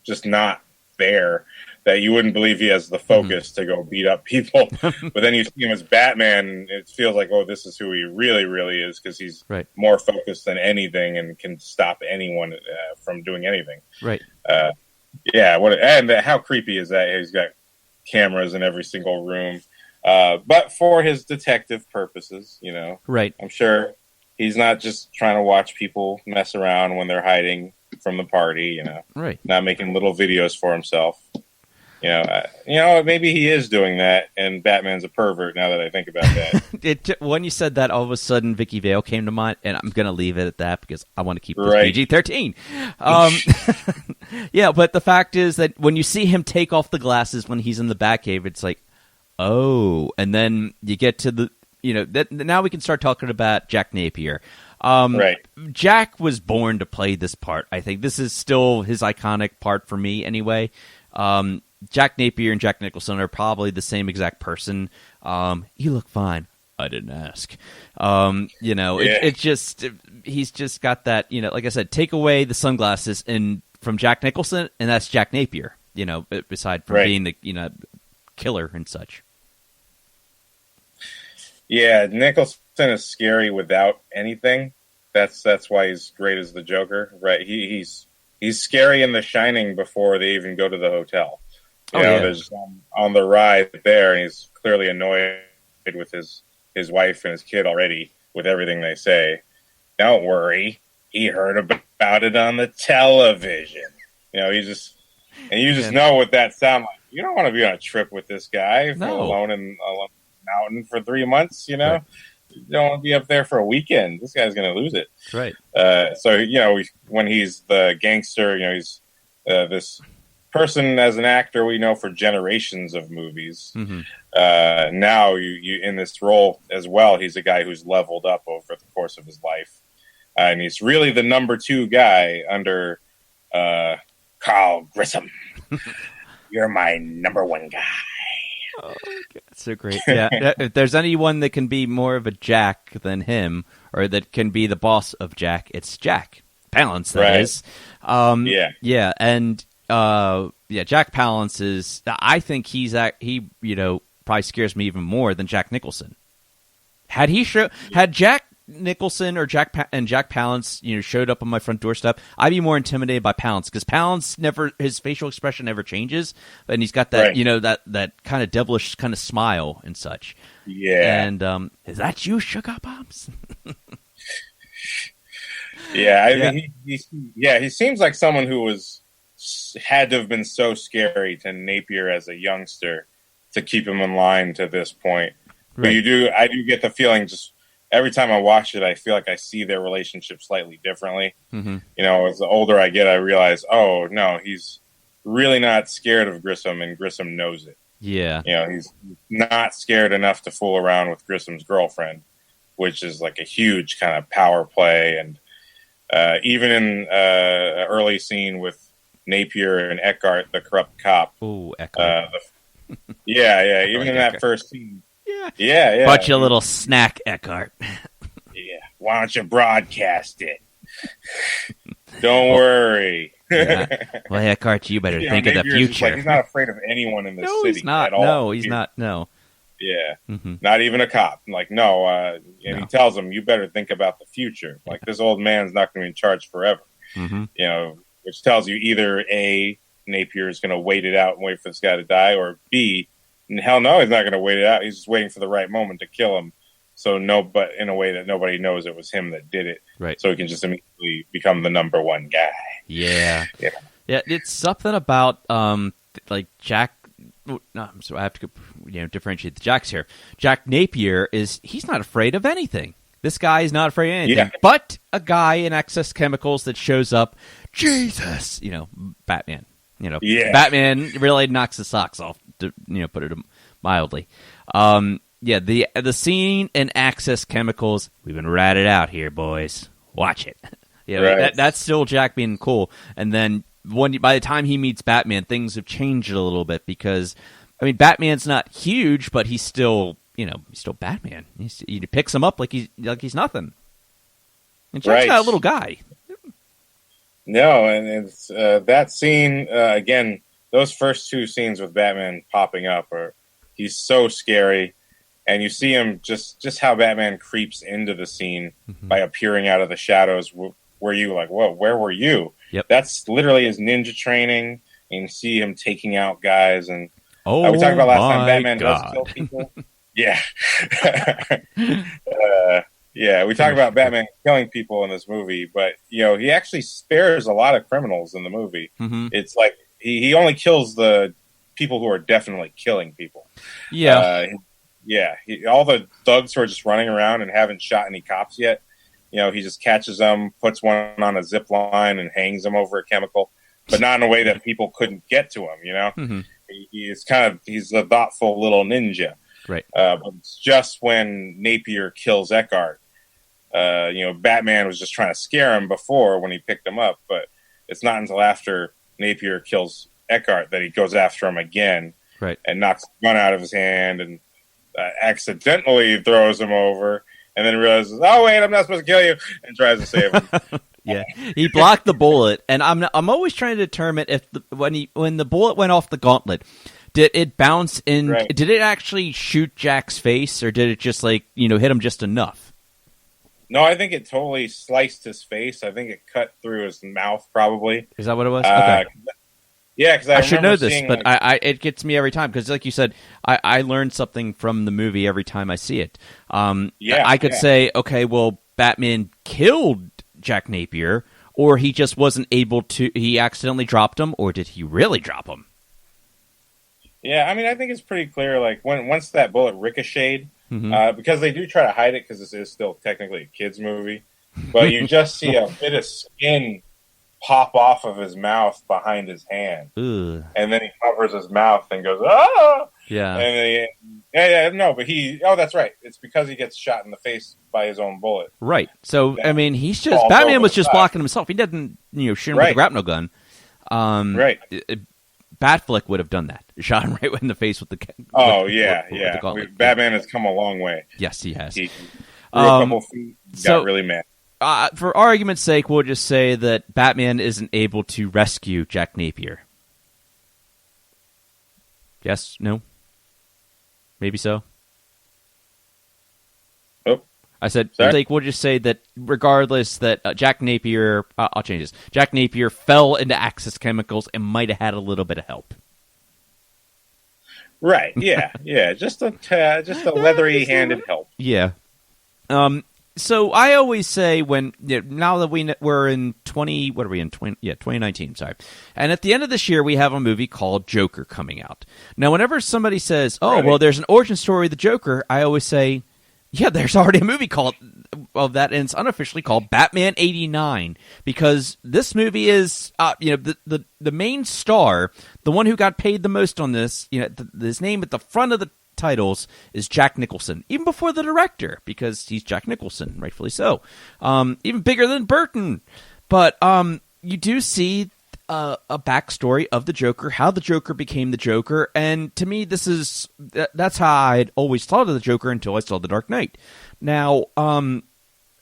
just not there that you wouldn't believe he has the focus to go beat up people. But then you see him as Batman, and it feels like, oh, this is who he really, really is, because he's more focused than anything and can stop anyone from doing anything. Right. And how creepy is that? He's got cameras in every single room, but for his detective purposes, Right. I'm sure he's not just trying to watch people mess around when they're hiding from the party, right? Not making little videos for himself. Maybe he is doing that, and Batman's a pervert. Now that I think about that, when you said that, all of a sudden Vicky Vale came to mind, and I'm going to leave it at that because I want to keep this PG-13. Yeah, but the fact is that when you see him take off the glasses when he's in the Batcave, it's like, oh, and then you get to now we can start talking about Jack Napier. Right. Jack was born to play this part. I think this is still his iconic part for me anyway. Jack Napier and Jack Nicholson are probably the same exact person. You look fine. I didn't ask. It's just, he's just got that, like I said, take away the sunglasses from Jack Nicholson, and that's Jack Napier, aside from being the, killer and such. Yeah, Nicholson is scary without anything. That's why he's great as the Joker, right? He's scary in The Shining before they even go to the hotel. There's on the ride there, and he's clearly annoyed with his wife and his kid already with everything they say. Don't worry, he heard about it on the television. You just know what that sounds like. You don't want to be on a trip with this guy alone in a mountain for 3 months. You don't want to be up there for a weekend. This guy's going to lose it. Right. So when he's the gangster, he's this person as an actor we know for generations of movies. Mm-hmm. Now you in this role as well, he's a guy who's leveled up over the course of his life, and he's really the number 2 guy under Carl Grissom. You're my number 1 guy. Oh, that's so great. Yeah, if there's anyone that can be more of a Jack than him, or that can be the boss of Jack, it's Jack Palance. That is. Yeah, and Jack Palance is. I think he probably scares me even more than Jack Nicholson. Had Jack Nicholson or Jack Palance, showed up on my front doorstep, I'd be more intimidated by Palance, because Palance his facial expression never changes, and he's got that, that kind of devilish kind of smile and such. Yeah. And is that you, Sugar Bombs? He seems like someone who had to have been so scary to Napier as a youngster to keep him in line to this point. Right. But I do get the feeling, just every time I watch it, I feel like I see their relationship slightly differently. Mm-hmm. As the older I get, I realize, oh no, he's really not scared of Grissom, and Grissom knows it. Yeah. He's not scared enough to fool around with Grissom's girlfriend, which is like a huge kind of power play. And even in an early scene with Napier and Eckhart, the corrupt cop. Ooh, Eckhart. Even in that first scene. Yeah. Bunch of little snack, Eckhart. Yeah. Why don't you broadcast it? Don't worry. Yeah. Well, Eckhart, you better think of the future. He's not afraid of anyone in this city he's not. at all. No, he's not. No. Yeah. Mm-hmm. Not even a cop. Like, no. And he tells him, you better think about the future. Like, this old man's not going to be in charge forever. Mm-hmm. Which tells you either A, Napier is going to wait it out and wait for this guy to die, or B, hell no, he's not going to wait it out. He's just waiting for the right moment to kill him. But in a way that nobody knows it was him that did it. Right. So he can just immediately become the number 1 guy. Yeah. Yeah. It's something about like Jack. No, so I have to differentiate the Jacks here. Jack Napier he's not afraid of anything. This guy is not afraid of anything, but a guy in excess chemicals that shows up. Jesus, Batman. Batman really knocks the socks off, to put it mildly. The scene in Access Chemicals, we've been ratted out here, boys. Watch it. That's still Jack being cool. And then by the time he meets Batman, things have changed a little bit, because Batman's not huge, but he's still he's still Batman. He picks him up like he's nothing. And Jack's not a little guy. No, and it's that scene again. Those first 2 scenes with Batman popping up he's so scary, and you see him just how Batman creeps into the scene by appearing out of the shadows. Where you like, whoa, where were you? Yep. That's literally his ninja training, and you see him taking out guys. And we talked about last time Batman does kill people. Yeah. We talk about Batman killing people in this movie, but he actually spares a lot of criminals in the movie. Mm-hmm. It's like he only kills the people who are definitely killing people. All the thugs who are just running around and haven't shot any cops yet, he just catches them, puts one on a zip line, and hangs them over a chemical, but not in a way that people couldn't get to him. Mm-hmm. He's a thoughtful little ninja. Right. But it's just when Napier kills Eckhart. Batman was just trying to scare him before when he picked him up, but it's not until after Napier kills Eckhart that he goes after him again, right, and knocks the gun out of his hand and accidentally throws him over, and then realizes, oh wait, I'm not supposed to kill you, and tries to save him. Yeah, he blocked the bullet, and I'm always trying to determine if when the bullet went off the gauntlet, did it bounce in? Right. Did it actually shoot Jack's face, or did it just hit him just enough? No, I think it totally sliced his face. I think it cut through his mouth, probably. Is that what it was? Okay. Yeah, because I should know this, but it gets me every time because, like you said, I learn something from the movie every time I see it. I could say, okay, well, Batman killed Jack Napier, or he just wasn't able to. He accidentally dropped him, or did he really drop him? Yeah, I mean, I think it's pretty clear. Like once that bullet ricocheted, because they do try to hide it because this is still technically a kids' movie, but you just see a bit of skin pop off of his mouth behind his hand. Ugh. And then he covers his mouth and goes, ah! Yeah. And that's right. It's because he gets shot in the face by his own bullet. Right. So, I mean, Batman was just blocking himself. He didn't, shoot him with a grapnel gun. Right. Batflick would have done that. Shot him right in the face with the Batman has come a long way. Yes, he has. He grew a couple feet, got really mad. For argument's sake, we'll just say that Batman isn't able to rescue Jack Napier. Yes? No? Maybe so? Oh. I said, we'll just say that regardless that Jack Napier... I'll change this. Jack Napier fell into Axis Chemicals and might have had a little bit of help. Right, yeah. Just a leathery-handed help. Yeah. So I always say now that we're in 2019, sorry. And at the end of this year, we have a movie called Joker coming out. Now, whenever somebody says, well, there's an origin story of the Joker, I always say, yeah, there's already a movie of that, and it's unofficially called Batman 89, because this movie is, the main star, the one who got paid the most on this, his name at the front of the titles is Jack Nicholson, even before the director, because he's Jack Nicholson, rightfully so. Even bigger than Burton. But you do see a backstory of the Joker, how the Joker became the Joker, and to me, that's how I'd always thought of the Joker until I saw The Dark Knight. Now,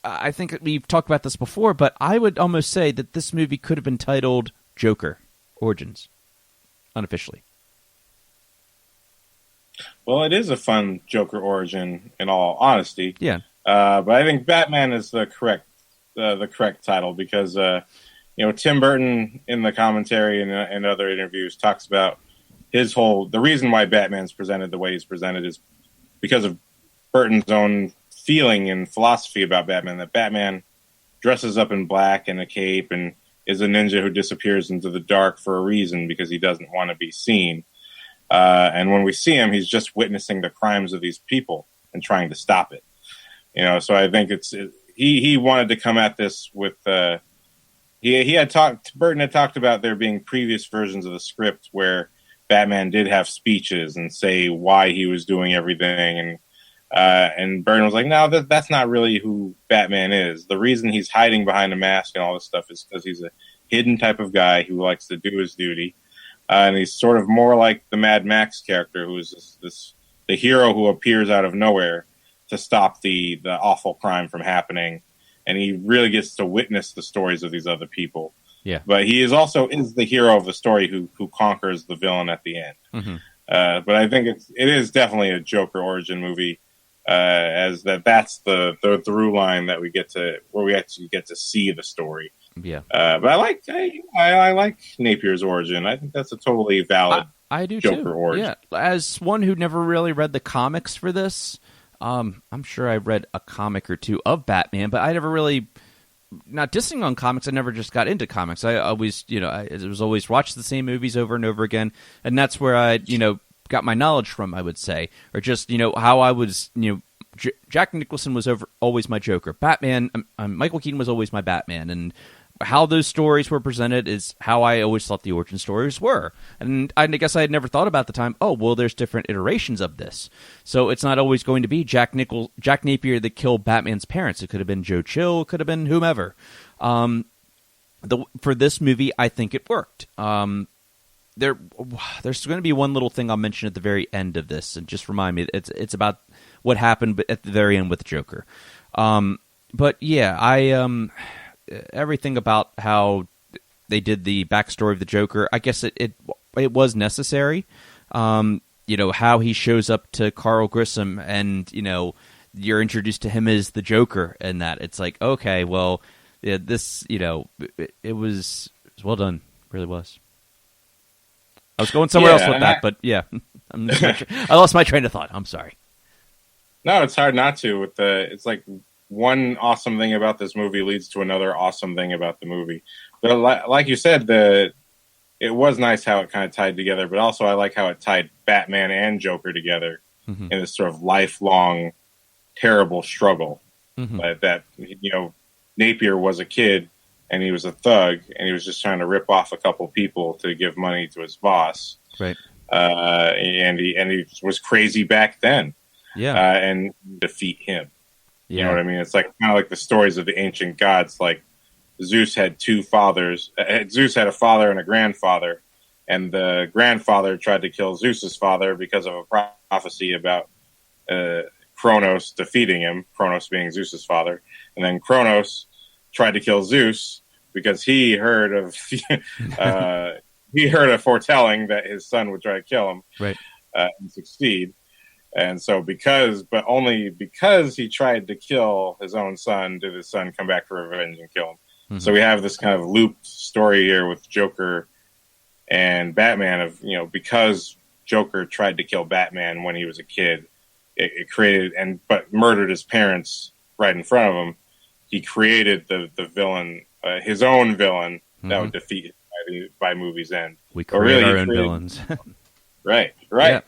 I think we've talked about this before, but I would almost say that this movie could have been titled Joker Origins, unofficially. Well, it is a fun Joker origin, in all honesty. Yeah. But I think Batman is the correct title because, Tim Burton in the commentary and other interviews talks about the reason why Batman's presented the way he's presented is because of Burton's own feeling and philosophy about Batman, that Batman dresses up in black and a cape and is a ninja who disappears into the dark for a reason because he doesn't want to be seen. And when we see him, he's just witnessing the crimes of these people and trying to stop it. So I think he wanted to come at this with, Burton had talked about there being previous versions of the script where Batman did have speeches and say why he was doing everything. And Burton was like, no, that's not really who Batman is. The reason he's hiding behind a mask and all this stuff is because he's a hidden type of guy who likes to do his duty. And he's sort of more like the Mad Max character, who is the hero who appears out of nowhere to stop the awful crime from happening, and he really gets to witness the stories of these other people. Yeah, but he is the hero of the story who conquers the villain at the end. Mm-hmm. But I think it is definitely a Joker origin movie, as that's the through line that we get to where we actually get to see the story. Yeah, but I like Napier's origin. I think that's a totally valid. I do Joker too. origin. Yeah, as one who never really read the comics for this, I'm sure I read a comic or two of Batman, but I never really, not dissing on comics. I never just got into comics. I always, I was always watch the same movies over and over again, and that's where I, got my knowledge from. I would say, or just how I was, Jack Nicholson was always my Joker. Batman, Michael Keaton was always my Batman, and how those stories were presented is how I always thought the origin stories were. And I guess I had never thought about at the time, oh, well, there's different iterations of this. So it's not always going to be Jack Napier that killed Batman's parents. It could have been Joe Chill. It could have been whomever. For this movie, I think it worked. There's going to be one little thing I'll mention at the very end of this, and just remind me, it's about what happened at the very end with the Joker. But yeah, everything about how they did the backstory of the Joker, I guess it was necessary. How he shows up to Carl Grissom, and you're introduced to him as the Joker, and that it's like, okay, well, yeah, this it was well done, it really was. I was going somewhere else with that, but yeah, I lost my train of thought. I'm sorry. No, it's hard not to. It's like one awesome thing about this movie leads to another awesome thing about the movie. But like you said, it was nice how it kind of tied together, but also I like how it tied Batman and Joker together in this sort of lifelong, terrible struggle. That Napier was a kid and he was a thug and he was just trying to rip off a couple people to give money to his boss. Right. And he was crazy back then. Yeah. And defeat him. You know what I mean? It's like kind of like the stories of the ancient gods. Like Zeus had two fathers. Zeus had a father and a grandfather, and the grandfather tried to kill Zeus's father because of a prophecy about Kronos defeating him. Kronos being Zeus's father, and then Kronos tried to kill Zeus because he heard of a foretelling that his son would try to kill him, right, and succeed. And so only because he tried to kill his own son did his son come back for revenge and kill him. So we have this kind of looped story here with Joker and Batman of, because Joker tried to kill Batman when he was a kid, it created but murdered his parents right in front of him. He created the villain, his own villain that would defeat him by movie's end. We create our own villains. Right.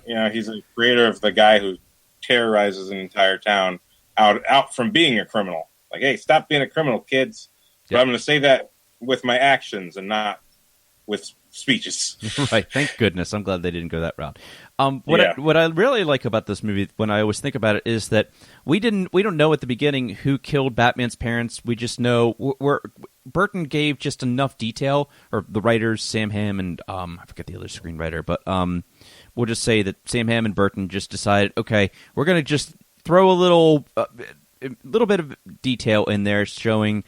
Yeah. He's a creator of the guy who terrorizes an entire town out from being a criminal. Like, hey, stop being a criminal, kids. But I'm going to say that with my actions and not with speeches. Right. Thank goodness. I'm glad they didn't go that route. What I really like about this movie, when I always think about it, is that we don't know at the beginning who killed Batman's parents. We just know Burton gave just enough detail, or the writers, Sam Hamm and I forget the other screenwriter, but we'll just say that Sam Hamm and Burton just decided, okay, we're going to just throw a little bit of detail in there showing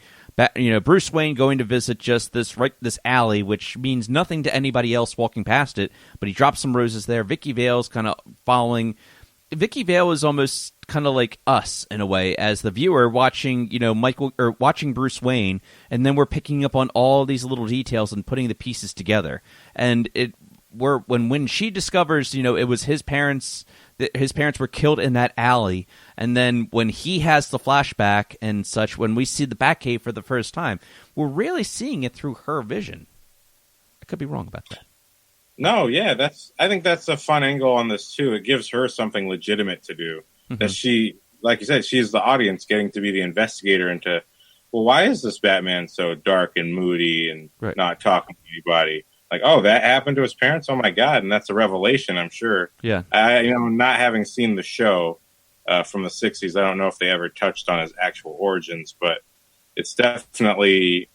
Bruce Wayne going to visit just this alley, which means nothing to anybody else walking past it, but he drops some roses there. Vicky Vale's kind of following. Vicky Vale is almost kind of like us in a way, as the viewer watching, watching Bruce Wayne, and then we're picking up on all these little details and putting the pieces together. And when she discovers, it was his parents. His parents were killed in that alley, and then when he has the flashback and such, when we see the Batcave for the first time, we're really seeing it through her vision. I could be wrong about that. No, yeah, I think that's a fun angle on this too. It gives her something legitimate to do. That she, like you said, she's the audience getting to be the investigator into, well, why is this Batman so dark and moody and not talking to anybody? Like, oh, that happened to his parents? Oh, my God. And that's a revelation, I'm sure. Yeah. Not having seen the show from the 60s, I don't know if they ever touched on his actual origins, but it's definitely,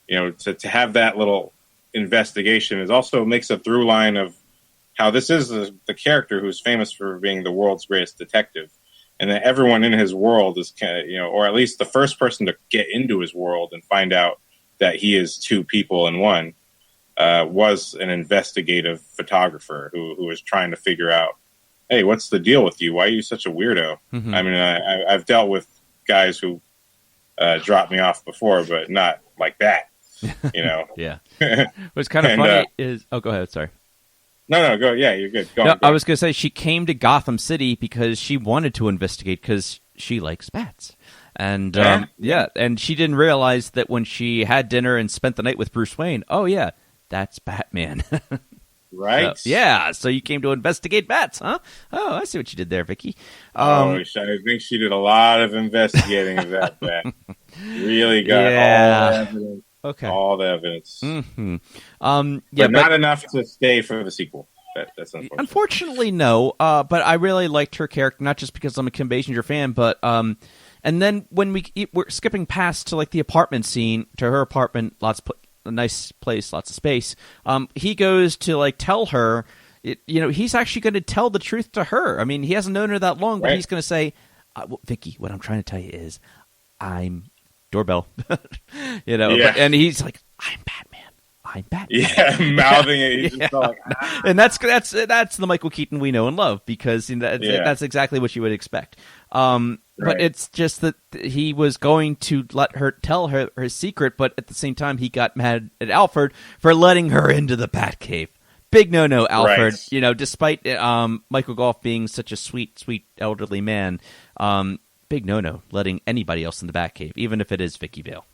to have that little investigation is also makes a through line of how this is the character who's famous for being the world's greatest detective. And that everyone in his world is kind of, or at least the first person to get into his world and find out that he is two people in one. Was an investigative photographer who was trying to figure out, hey, what's the deal with you? Why are you such a weirdo? I mean, I've dealt with guys who dropped me off before, but not like that, Yeah. What's kind of funny is... Oh, go ahead. Sorry. No, go. Yeah, you're good. Go no, on. I was going to say she came to Gotham City because she wanted to investigate because she likes bats. And, and she didn't realize that when she had dinner and spent the night with Bruce Wayne, oh, yeah, that's Batman. Right? So you came to investigate bats, huh? Oh, I see what you did there, Vicky. I think she did a lot of investigating of that bat. Really got all the evidence. Okay. All the evidence. Mm-hmm. But not enough to stay for the sequel. That's unfortunate. Unfortunately, no. But I really liked her character, not just because I'm a Kim Basinger fan, but and then when we're skipping past to like the apartment scene, to her apartment, a nice place, lots of space. He goes to like tell her, he's actually going to tell the truth to her. I mean, he hasn't known her that long, but he's going to say, Vicky, what I'm trying to tell you is, I'm doorbell, and he's like, I'm Batman. Yeah, mouthing it. He's just like, and that's the Michael Keaton we know and love, because that's exactly what you would expect. But it's just that he was going to let her tell her secret, but at the same time he got mad at Alfred for letting her into the Batcave. Big no, Alfred. Right. Despite Michael Gough being such a sweet elderly man, big no letting anybody else in the Batcave, even if it is Vicky Vale.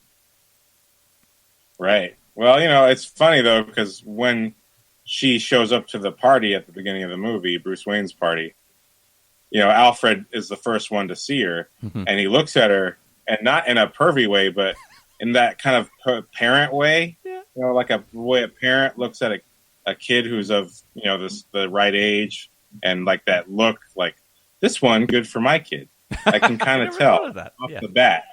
Right. Well, it's funny, though, because when she shows up to the party at the beginning of the movie, Bruce Wayne's party, Alfred is the first one to see her, and he looks at her, and not in a pervy way, but in that kind of parent way, like a way a parent looks at a kid who's of, the right age, and like that look, like, this one, good for my kid. I can kind of tell off the bat.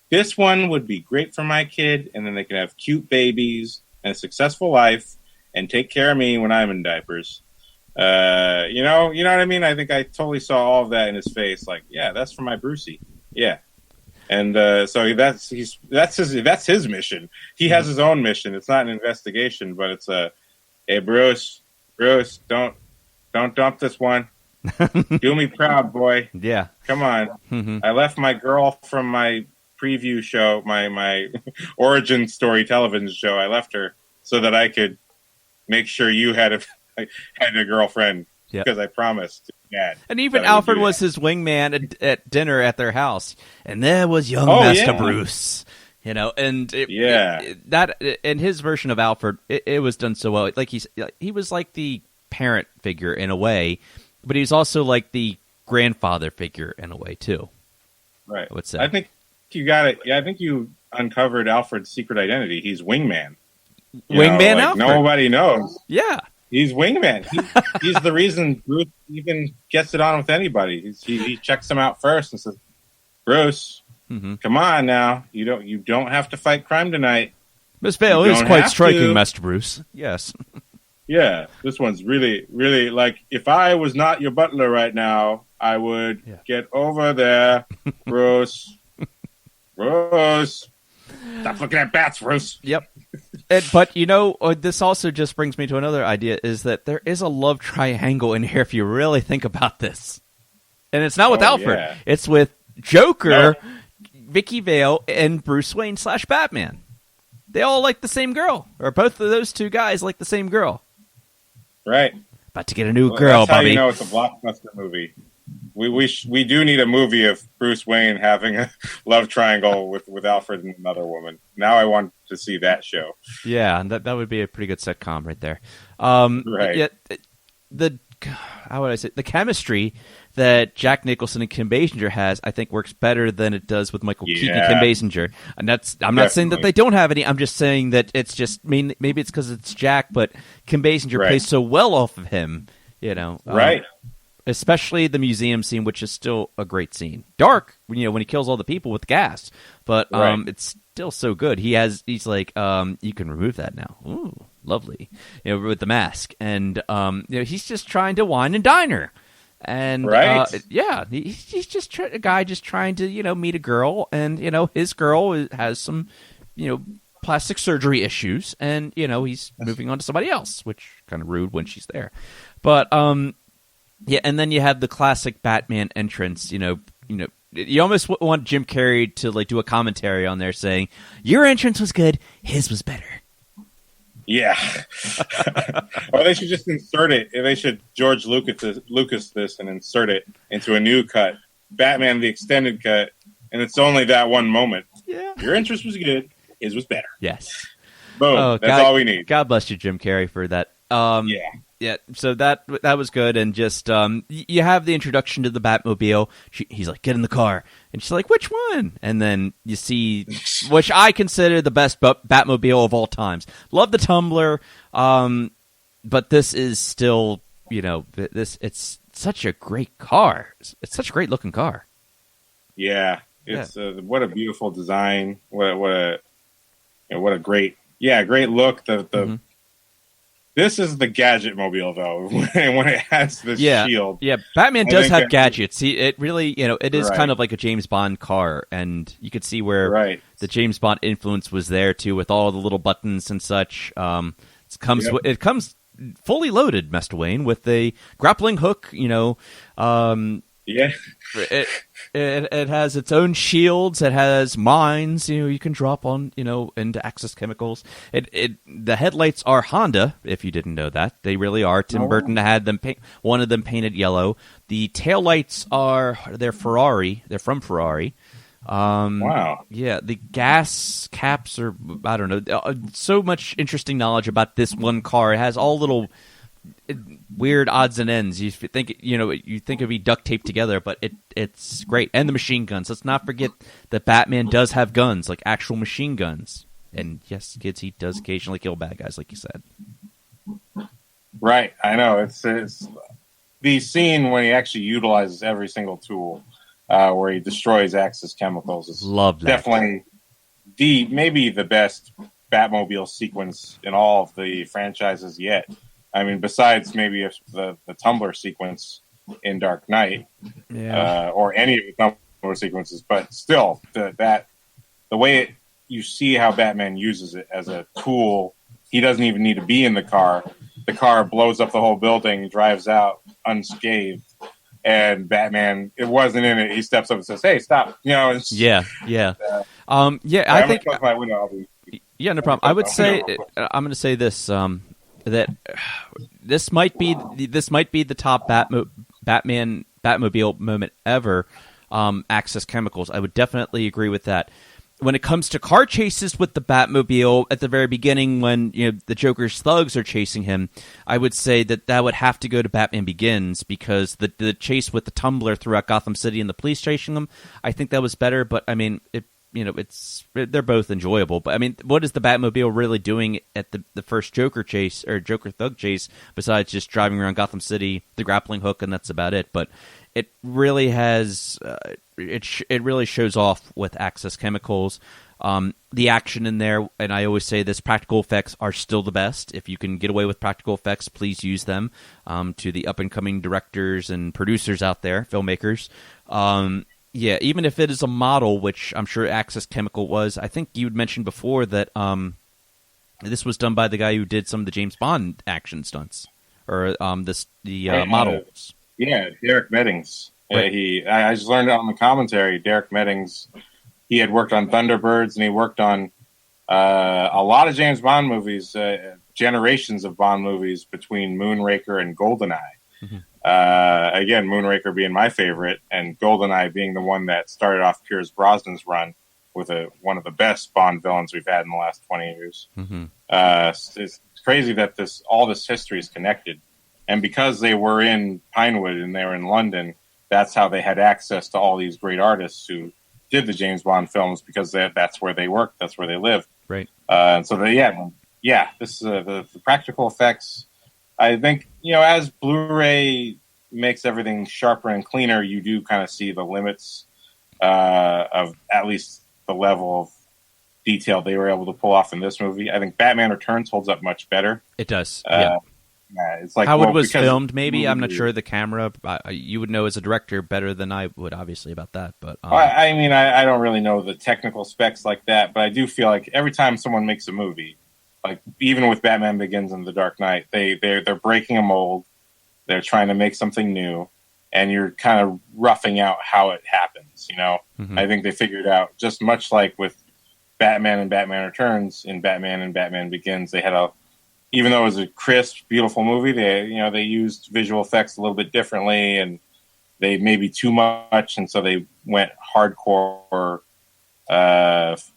This one would be great for my kid, and then they can have cute babies and a successful life and take care of me when I'm in diapers. You know what I mean? I think I totally saw all of that in his face. Like, yeah, that's for my Brucey. Yeah. And so that's his mission. He has his own mission. It's not an investigation, but it's hey, Bruce, don't dump this one. Do me proud, boy. Yeah. Come on. I left my girl from my preview show, my origin story television show. I left her so that I could make sure you had a girlfriend, because I promised. Dad, and even Alfred was his wingman at dinner at their house, and there was young Master Bruce. And that in his version of Alfred, it was done so well. Like he was like the parent figure in a way, but he was also like the grandfather figure in a way too. Right. I would say. I think you got it. Yeah, I think you uncovered Alfred's secret identity. He's wingman. Wingman Alfred. Nobody knows. Yeah. He's wingman. He's the reason Bruce even gets it on with anybody. He checks him out first and says, "Bruce, come on now. You don't have to fight crime tonight. Miss Vale is quite striking, Master Bruce. Yes. Yeah, this one's really, really like, if I was not your butler right now, I would get over there, Bruce. Bruce, stop looking at bats, Bruce." Yep. But this also just brings me to another idea: is that there is a love triangle in here if you really think about this, and it's not with Alfred; it's with Joker, Vicky Vale, and Bruce Wayne / Batman. They all like the same girl, or both of those two guys like the same girl. Right. About to get a new girl, that's how Bobby. You know it's a blockbuster movie. We do need a movie of Bruce Wayne having a love triangle with Alfred and another woman. Now I want to see that show. Yeah, and that would be a pretty good sitcom right there. Right. How would I say, the chemistry that Jack Nicholson and Kim Basinger has, I think, works better than it does with Michael Keaton and Kim Basinger. And I'm not saying that they don't have any. I'm just saying that it's just, maybe it's because it's Jack, but Kim Basinger plays so well off of him. Right. Especially the museum scene, which is still a great scene. Dark, when he kills all the people with gas, but it's still so good. He's like, you can remove that now. Ooh, lovely. With the mask, and he's just trying to wine and dine her, and he's just a guy just trying to meet a girl, and his girl has some plastic surgery issues, and he's moving on to somebody else, which kind of rude when she's there, but yeah, and then you have the classic Batman entrance. You almost want Jim Carrey to do a commentary on there saying, "Your entrance was good, his was better." Yeah. Or they should just insert it. They should George Lucas this and insert it into a new cut, Batman the extended cut, and it's only that one moment. Yeah. Your entrance was good, his was better. Yes. Boom. That's all we need. God bless you, Jim Carrey, for that. Yeah, so that was good, and just you have the introduction to the Batmobile. He's like, "Get in the car," and she's like, "Which one?" And then you see, which I consider the best Batmobile of all times. Love the Tumbler, but this is still, it's such a great car. It's such a great looking car. Yeah, it's what a beautiful design. What a great look. The This is the gadget mobile, though, when it has this shield. Yeah, Batman does have gadgets. It really, it is kind of like a James Bond car, and you could see where the James Bond influence was there, too, with all the little buttons and such. It comes fully loaded, Master Wayne, with a grappling hook, It has its own shields. It has mines. You can drop on. Into Axis chemicals. The headlights are Honda. If you didn't know that, they really are. Tim Burton had them. Wanted them painted yellow. The taillights they're Ferrari. They're from Ferrari. Wow. Yeah, the gas caps are. I don't know. So much interesting knowledge about this one car. It has all little weird odds and ends. You think it'd be duct taped together, but it's great. And the machine guns. Let's not forget that Batman does have guns, like actual machine guns. And yes, kids, he does occasionally kill bad guys, like you said. Right, I know. It's the scene when he actually utilizes every single tool, where he destroys Axis chemicals. Is Love that. Definitely maybe the best Batmobile sequence in all of the franchises yet. I mean, besides maybe the Tumbler sequence in Dark Knight, or any of the Tumbler sequences, but still, the way you see how Batman uses it as a tool, he doesn't even need to be in the car. The car blows up the whole building, drives out unscathed, and Batman, it wasn't in it. He steps up and says, "Hey, stop!" I think. Yeah, no problem. I would say I'm going to say this. That this might be the top Batmobile moment ever. Axis chemicals. I would definitely agree with that. When it comes to car chases with the Batmobile at the very beginning, when the Joker's thugs are chasing him, I would say that would have to go to Batman Begins, because the chase with the Tumbler throughout Gotham City and the police chasing them, I think that was better. But I mean, they're both enjoyable. But I mean, what is the Batmobile really doing at the first Joker chase or Joker thug chase besides just driving around Gotham City, the grappling hook, and that's about it? But it really has it really shows off with Axis chemicals. The action in there, and I always say this, practical effects are still the best. If you can get away with practical effects, please use them. To the up and coming directors and producers out there, filmmakers. Yeah, even if it is a model, which I'm sure Axis Chemical was. I think you had mentioned before that this was done by the guy who did some of the James Bond action stunts, or models. Yeah, Derek Meddings. Right. I just learned it on the commentary. Derek Meddings, he had worked on Thunderbirds, and he worked on a lot of James Bond movies, generations of Bond movies between Moonraker and GoldenEye. Mm-hmm. Again, Moonraker being my favorite, and GoldenEye being the one that started off Pierce Brosnan's run with one of the best Bond villains we've had in the last 20 years. Mm-hmm. It's crazy that all this history is connected, and because they were in Pinewood and they were in London, that's how they had access to all these great artists who did the James Bond films, because that's where they worked, that's where they lived. Right. And so this is the practical effects. I think, as Blu-ray makes everything sharper and cleaner, you do kind of see the limits of at least the level of detail they were able to pull off in this movie. I think Batman Returns holds up much better. It does. Yeah, it's like how it was filmed. Maybe I'm not sure the camera. You would know as a director better than I would, obviously, about that. But I mean, I don't really know the technical specs like that, but I do feel like every time someone makes a movie, like even with Batman Begins and The Dark Knight, they're breaking a mold. They're trying to make something new, and you're kind of roughing out how it happens. Mm-hmm. I think they figured out, just much like with Batman and Batman Returns, in Batman and Batman Begins, they had even though it was a crisp, beautiful movie, they used visual effects a little bit differently, and they maybe too much, and so they went hardcore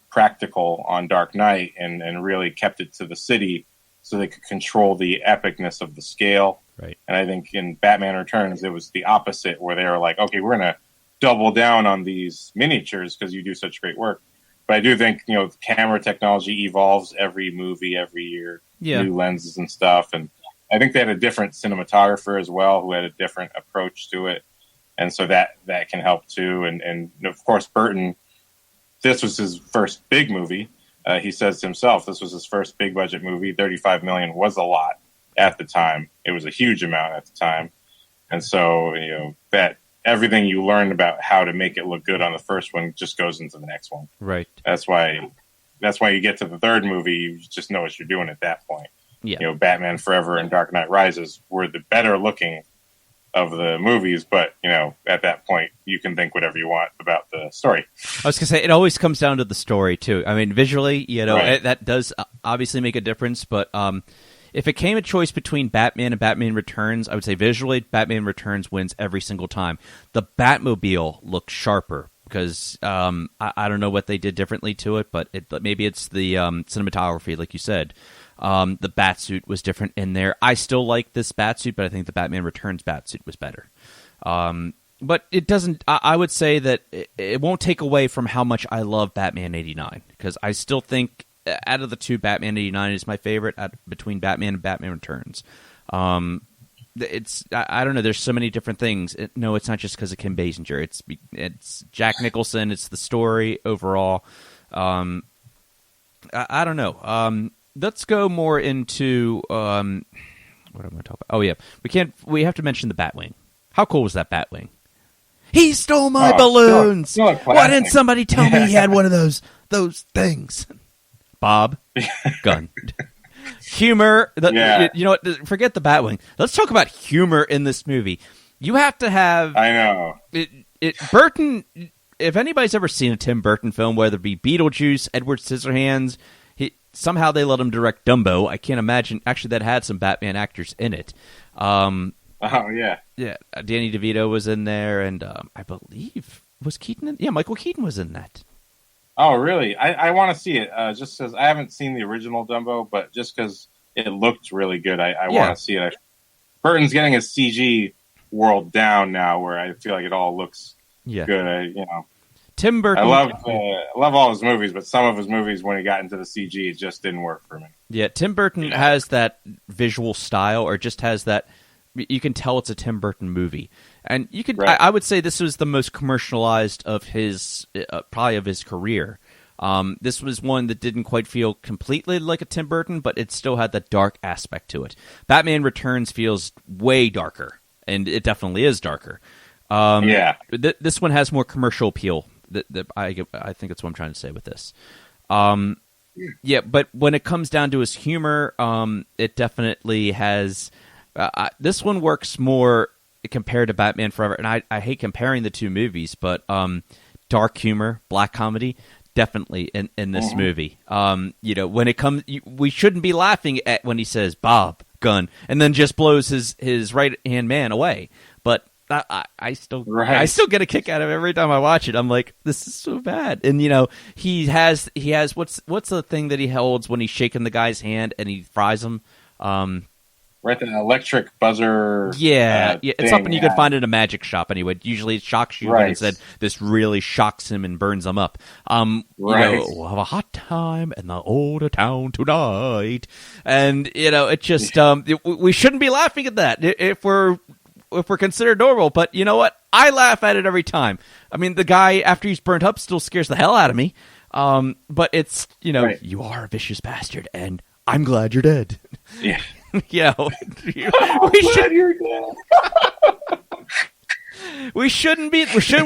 practical on Dark Knight and really kept it to the city. so they could control the epicness of the scale. Right. And I think in Batman Returns, it was the opposite, where they were like, okay, we're going to double down on these miniatures because you do such great work. But I do think, camera technology evolves every movie, every year, new lenses and stuff. And I think they had a different cinematographer as well who had a different approach to it. And so that can help too. And of course, Burton, this was his first big movie. He says himself, this was his first big budget movie. $35 million was a lot at the time. It was a huge amount at the time. And so, that everything you learned about how to make it look good on the first one just goes into the next one. Right. That's why you get to the third movie, you just know what you're doing at that point. Yeah. Batman Forever and Dark Knight Rises were the better looking of the movies, but at that point you can think whatever you want about the story. I was gonna say it always comes down to the story too. I mean, visually, Right. that does obviously make a difference. But if it came a choice between Batman and Batman Returns, I would say visually, Batman Returns wins every single time. The Batmobile looks sharper because I don't know what they did differently to it, but maybe it's the cinematography, like you said. The Batsuit was different in there. I still like this Batsuit, but I think the Batman Returns Batsuit was better. But it doesn't. I would say that it won't take away from how much I love Batman '89, because I still think out of the two, Batman '89 is my favorite between Batman and Batman Returns. It's I don't know. There's so many different things. No, it's not just because of Kim Basinger. It's Jack Nicholson. It's the story overall. I don't know. Let's go more into what am I talking about? Oh yeah, we have to mention the Batwing. How cool was that Batwing? He stole my balloons. Why didn't somebody tell me he had one of those things? Bob Gunn. Humor. You know what? Forget the Batwing. Let's talk about humor in this movie. You have to have. I know. Burton. If anybody's ever seen a Tim Burton film, whether it be Beetlejuice, Edward Scissorhands, somehow they let him direct Dumbo. I can't imagine. Actually, that had some Batman actors in it. Yeah. Danny DeVito was in there, and I believe was Keaton in? Yeah, Michael Keaton was in that. Oh, really? I want to see it, just because I haven't seen the original Dumbo, but just because it looked really good, I want to see it. Burton's getting his CG world down now, where I feel like it all looks good. Tim Burton. I love all his movies, but some of his movies, when he got into the CG, it just didn't work for me. Yeah, Tim Burton has that visual style, or just has that. You can tell it's a Tim Burton movie, and you could. Right. I would say this was the most commercialized of his, probably of his career. This was one that didn't quite feel completely like a Tim Burton, but it still had that dark aspect to it. Batman Returns feels way darker, and it definitely is darker. This one has more commercial appeal. I think that's what I'm trying to say with this. But when it comes down to his humor, it definitely has. This one works more compared to Batman Forever, and I hate comparing the two movies, but dark humor, black comedy, definitely in this movie. When it comes, we shouldn't be laughing at when he says Bob Gunn and then just blows his right hand man away, but. I still get a kick out of it every time I watch it. I'm like, this is so bad. And he has what's the thing that he holds when he's shaking the guy's hand and he fries him? Right, the electric buzzer. It's something you could find in a magic shop anyway. Usually it shocks you, but instead this really shocks him and burns him up. We'll have a hot time in the old town tonight, and it just we shouldn't be laughing at that if we're considered normal, but you know what? I laugh at it every time. I mean, the guy, after he's burnt up, still scares the hell out of me. But it's, you are a vicious bastard, and I'm glad you're dead. Yeah. Should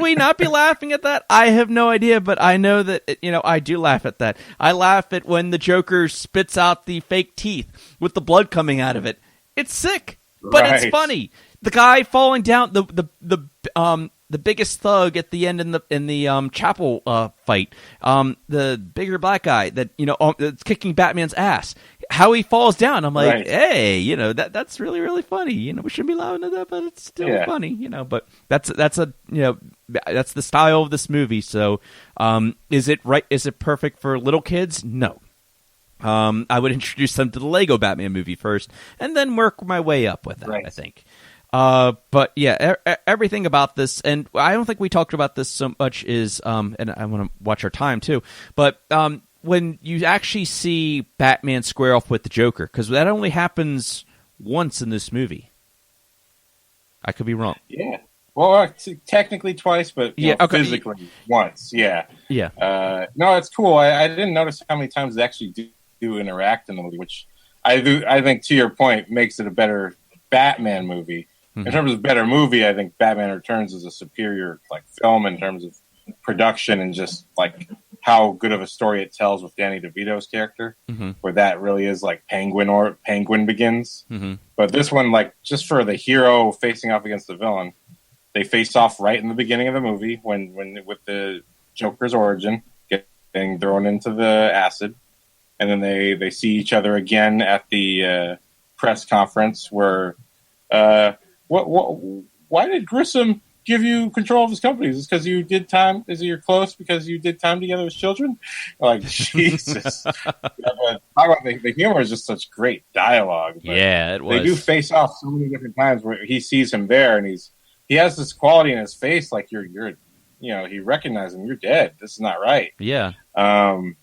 we not be laughing at that? I have no idea, but I know that, I do laugh at that. I laugh at when the Joker spits out the fake teeth with the blood coming out of it. It's sick, but it's funny. The guy falling down, the biggest thug at the end in the chapel fight, the bigger black guy that that's kicking Batman's ass. How he falls down, I'm like, hey, that's really really funny. We shouldn't be laughing at that, but it's still funny. But that's the style of this movie. So, is it right? Is it perfect for little kids? No. I would introduce them to the Lego Batman movie first, and then work my way up with that, I think. But yeah, everything about this, and I don't think we talked about this so much, is, and I want to watch our time too, but when you actually see Batman square off with the Joker, because that only happens once in this movie. I could be wrong. Yeah. Well, technically twice, but physically once. Yeah. Yeah. No, it's cool. I didn't notice how many times they actually do interact in the movie, which I think, to your point, makes it a better Batman movie. In terms of better movie, I think Batman Returns is a superior film in terms of production and just how good of a story it tells with Danny DeVito's character, where that really is Penguin Begins. But this one, just for the hero facing off against the villain, they face off right in the beginning of the movie when with the Joker's origin getting thrown into the acid, and then they see each other again at the press conference where. Why did Grissom give you control of his company? Is it because you did time? Is it you're close because you did time together as children? Jesus. Talk about the humor is just such great dialogue. Yeah, it was. They do face off so many different times where he sees him there and he has this quality in his face he recognizes him. You're dead. This is not right. Yeah. And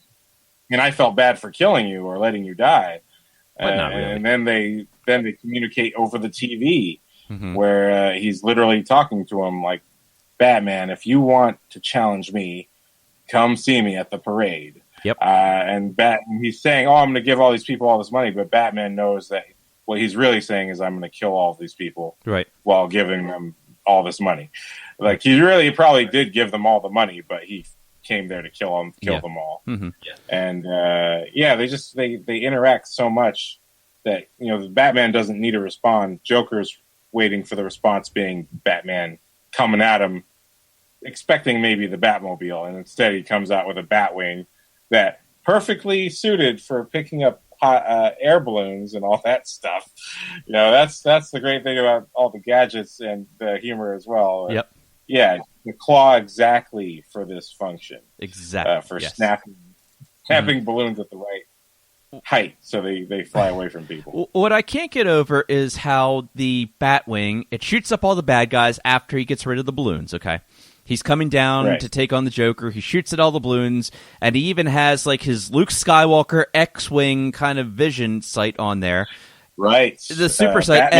I felt bad for killing you or letting you die. But not really. And then they communicate over the TV. Where he's literally talking to him like, Batman, if you want to challenge me, come see me at the parade. Yep. And he's saying, I'm going to give all these people all this money, but Batman knows that what he's really saying is I'm going to kill all of these people while giving them all this money. He probably did give them all the money, but he came there to kill them all. And they interact so much that Batman doesn't need to respond. Joker's waiting for the response being Batman coming at him, expecting maybe the Batmobile, and instead he comes out with a Batwing that perfectly suited for picking up air balloons and all that stuff. That's the great thing about all the gadgets and the humor as well. Yep. Yeah, the claw exactly for this function. Exactly. For snapping balloons at the right height so they fly away from people. What I can't get over is how the Batwing, it shoots up all the bad guys after he gets rid of the balloons, okay? He's coming down to take on the Joker. He shoots at all the balloons, and he even has his Luke Skywalker X-Wing kind of vision sight on there. Right. The super sight.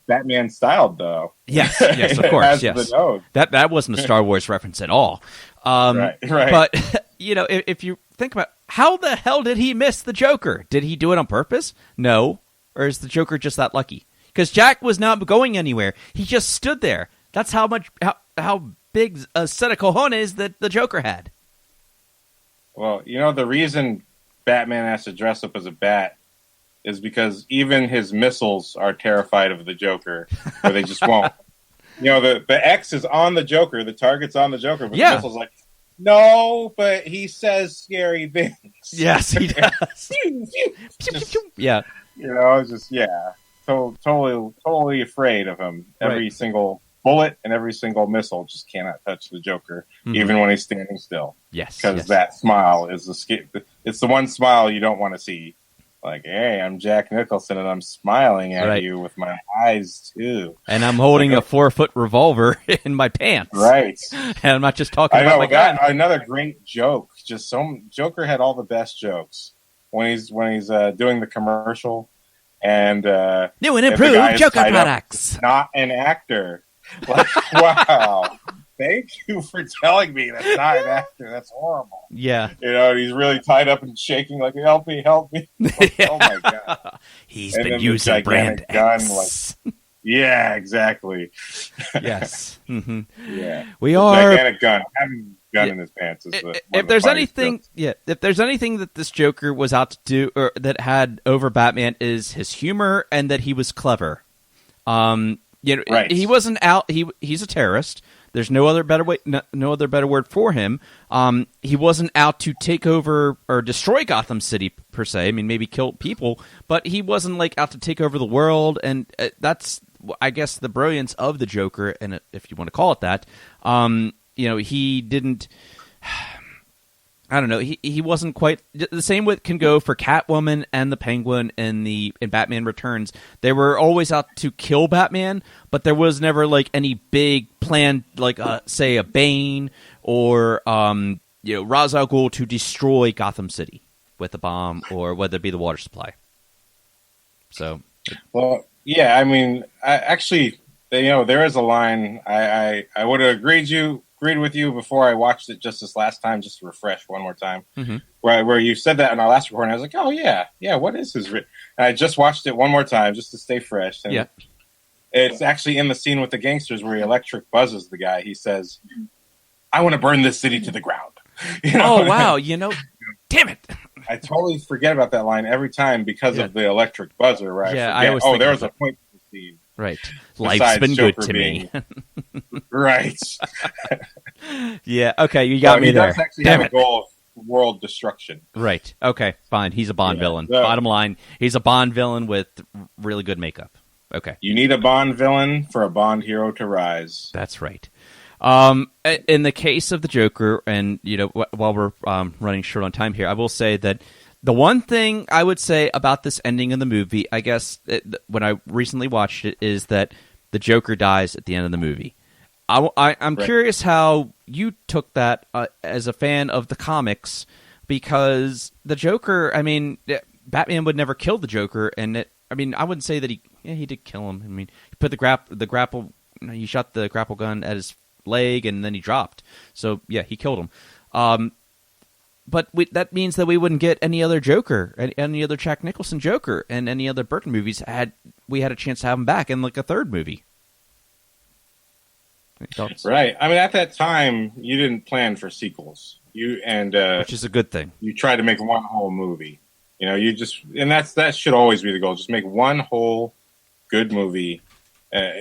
Batman styled, though. Yes, of course, yes. That wasn't a Star Wars reference at all. Right. But, if you think about how the hell did he miss the Joker? Did he do it on purpose? No. Or is the Joker just that lucky? Because Jack was not going anywhere. He just stood there. That's how big a set of cojones that the Joker had. Well, the reason Batman has to dress up as a bat is because even his missiles are terrified of the Joker, or they just won't. The X is on the Joker, the target's on the Joker, but the missile's no, but he says scary things. Yes, he does. Yeah. Totally afraid of him. Every single bullet and every single missile just cannot touch the Joker, even when he's standing still. Yes. Because that smile is it's the one smile you don't want to see. Hey, I'm Jack Nicholson, and I'm smiling at you with my eyes, too. And I'm holding a 4-foot revolver in my pants. Right. And I'm not just talking about my gun. Another great joke. Joker had all the best jokes. When he's doing the commercial, and new and improved Joker products. Not an actor. Wow. Thank you for telling me that's not an actor. That's horrible. Yeah. He's really tied up and shaking help me. Oh my God. He's been using brand X. Yeah, exactly. Yes. Yeah. We are gigantic gun. Having a gun in his pants is if there's anything that this Joker was out to do or that had over Batman is his humor and that he was clever. He wasn't out he's a terrorist. There's no other better word for him. He wasn't out to take over or destroy Gotham City per se. I mean, maybe kill people, but he wasn't out to take over the world. And that's, I guess, the brilliance of the Joker, and if you want to call it that. He didn't. I don't know. He wasn't quite the same. With can go for Catwoman and the Penguin in Batman Returns. They were always out to kill Batman, but there was never like any big plan, like say a Bane or Ra's al Ghul to destroy Gotham City with a bomb, or whether it be the water supply. So, well, yeah. I mean, there is a line I would have agreed with you before I watched it just this last time, just to refresh one more time, where you said that in our last recording. I was like, oh yeah, what is his? And I just watched it one more time just to stay fresh. And it's actually in the scene with the gangsters where he electric buzzes the guy. He says, "I want to burn this city to the ground." Oh wow, damn it! I totally forget about that line every time because of the electric buzzer. Right? I always there was a point to the scene. Right. Life's been Joker good to me. Right. Yeah, okay, you got me he there. Does actually have a goal of world destruction. Right. Okay, fine. He's a Bond villain. Bottom line, he's a Bond villain with really good makeup. Okay. You need a Bond villain for a Bond hero to rise. That's right. In the case of the Joker, and while we're running short on time here, I will say that the one thing I would say about this ending of the movie, I guess, when I recently watched it, is that the Joker dies at the end of the movie. I'm curious how you took that as a fan of the comics, because the Joker, I mean, Batman would never kill the Joker, and I wouldn't say that he did kill him. I mean, he put the grapple, he shot the grapple gun at his leg, and then he dropped. So yeah, he killed him. But that means that we wouldn't get any other Joker, any other Jack Nicholson Joker, and any other Burton movies we had a chance to have him back in like a third movie. Right. I mean, at that time, you didn't plan for sequels. Which is a good thing. You tried to make one whole movie. That should always be the goal. Just make one whole good movie.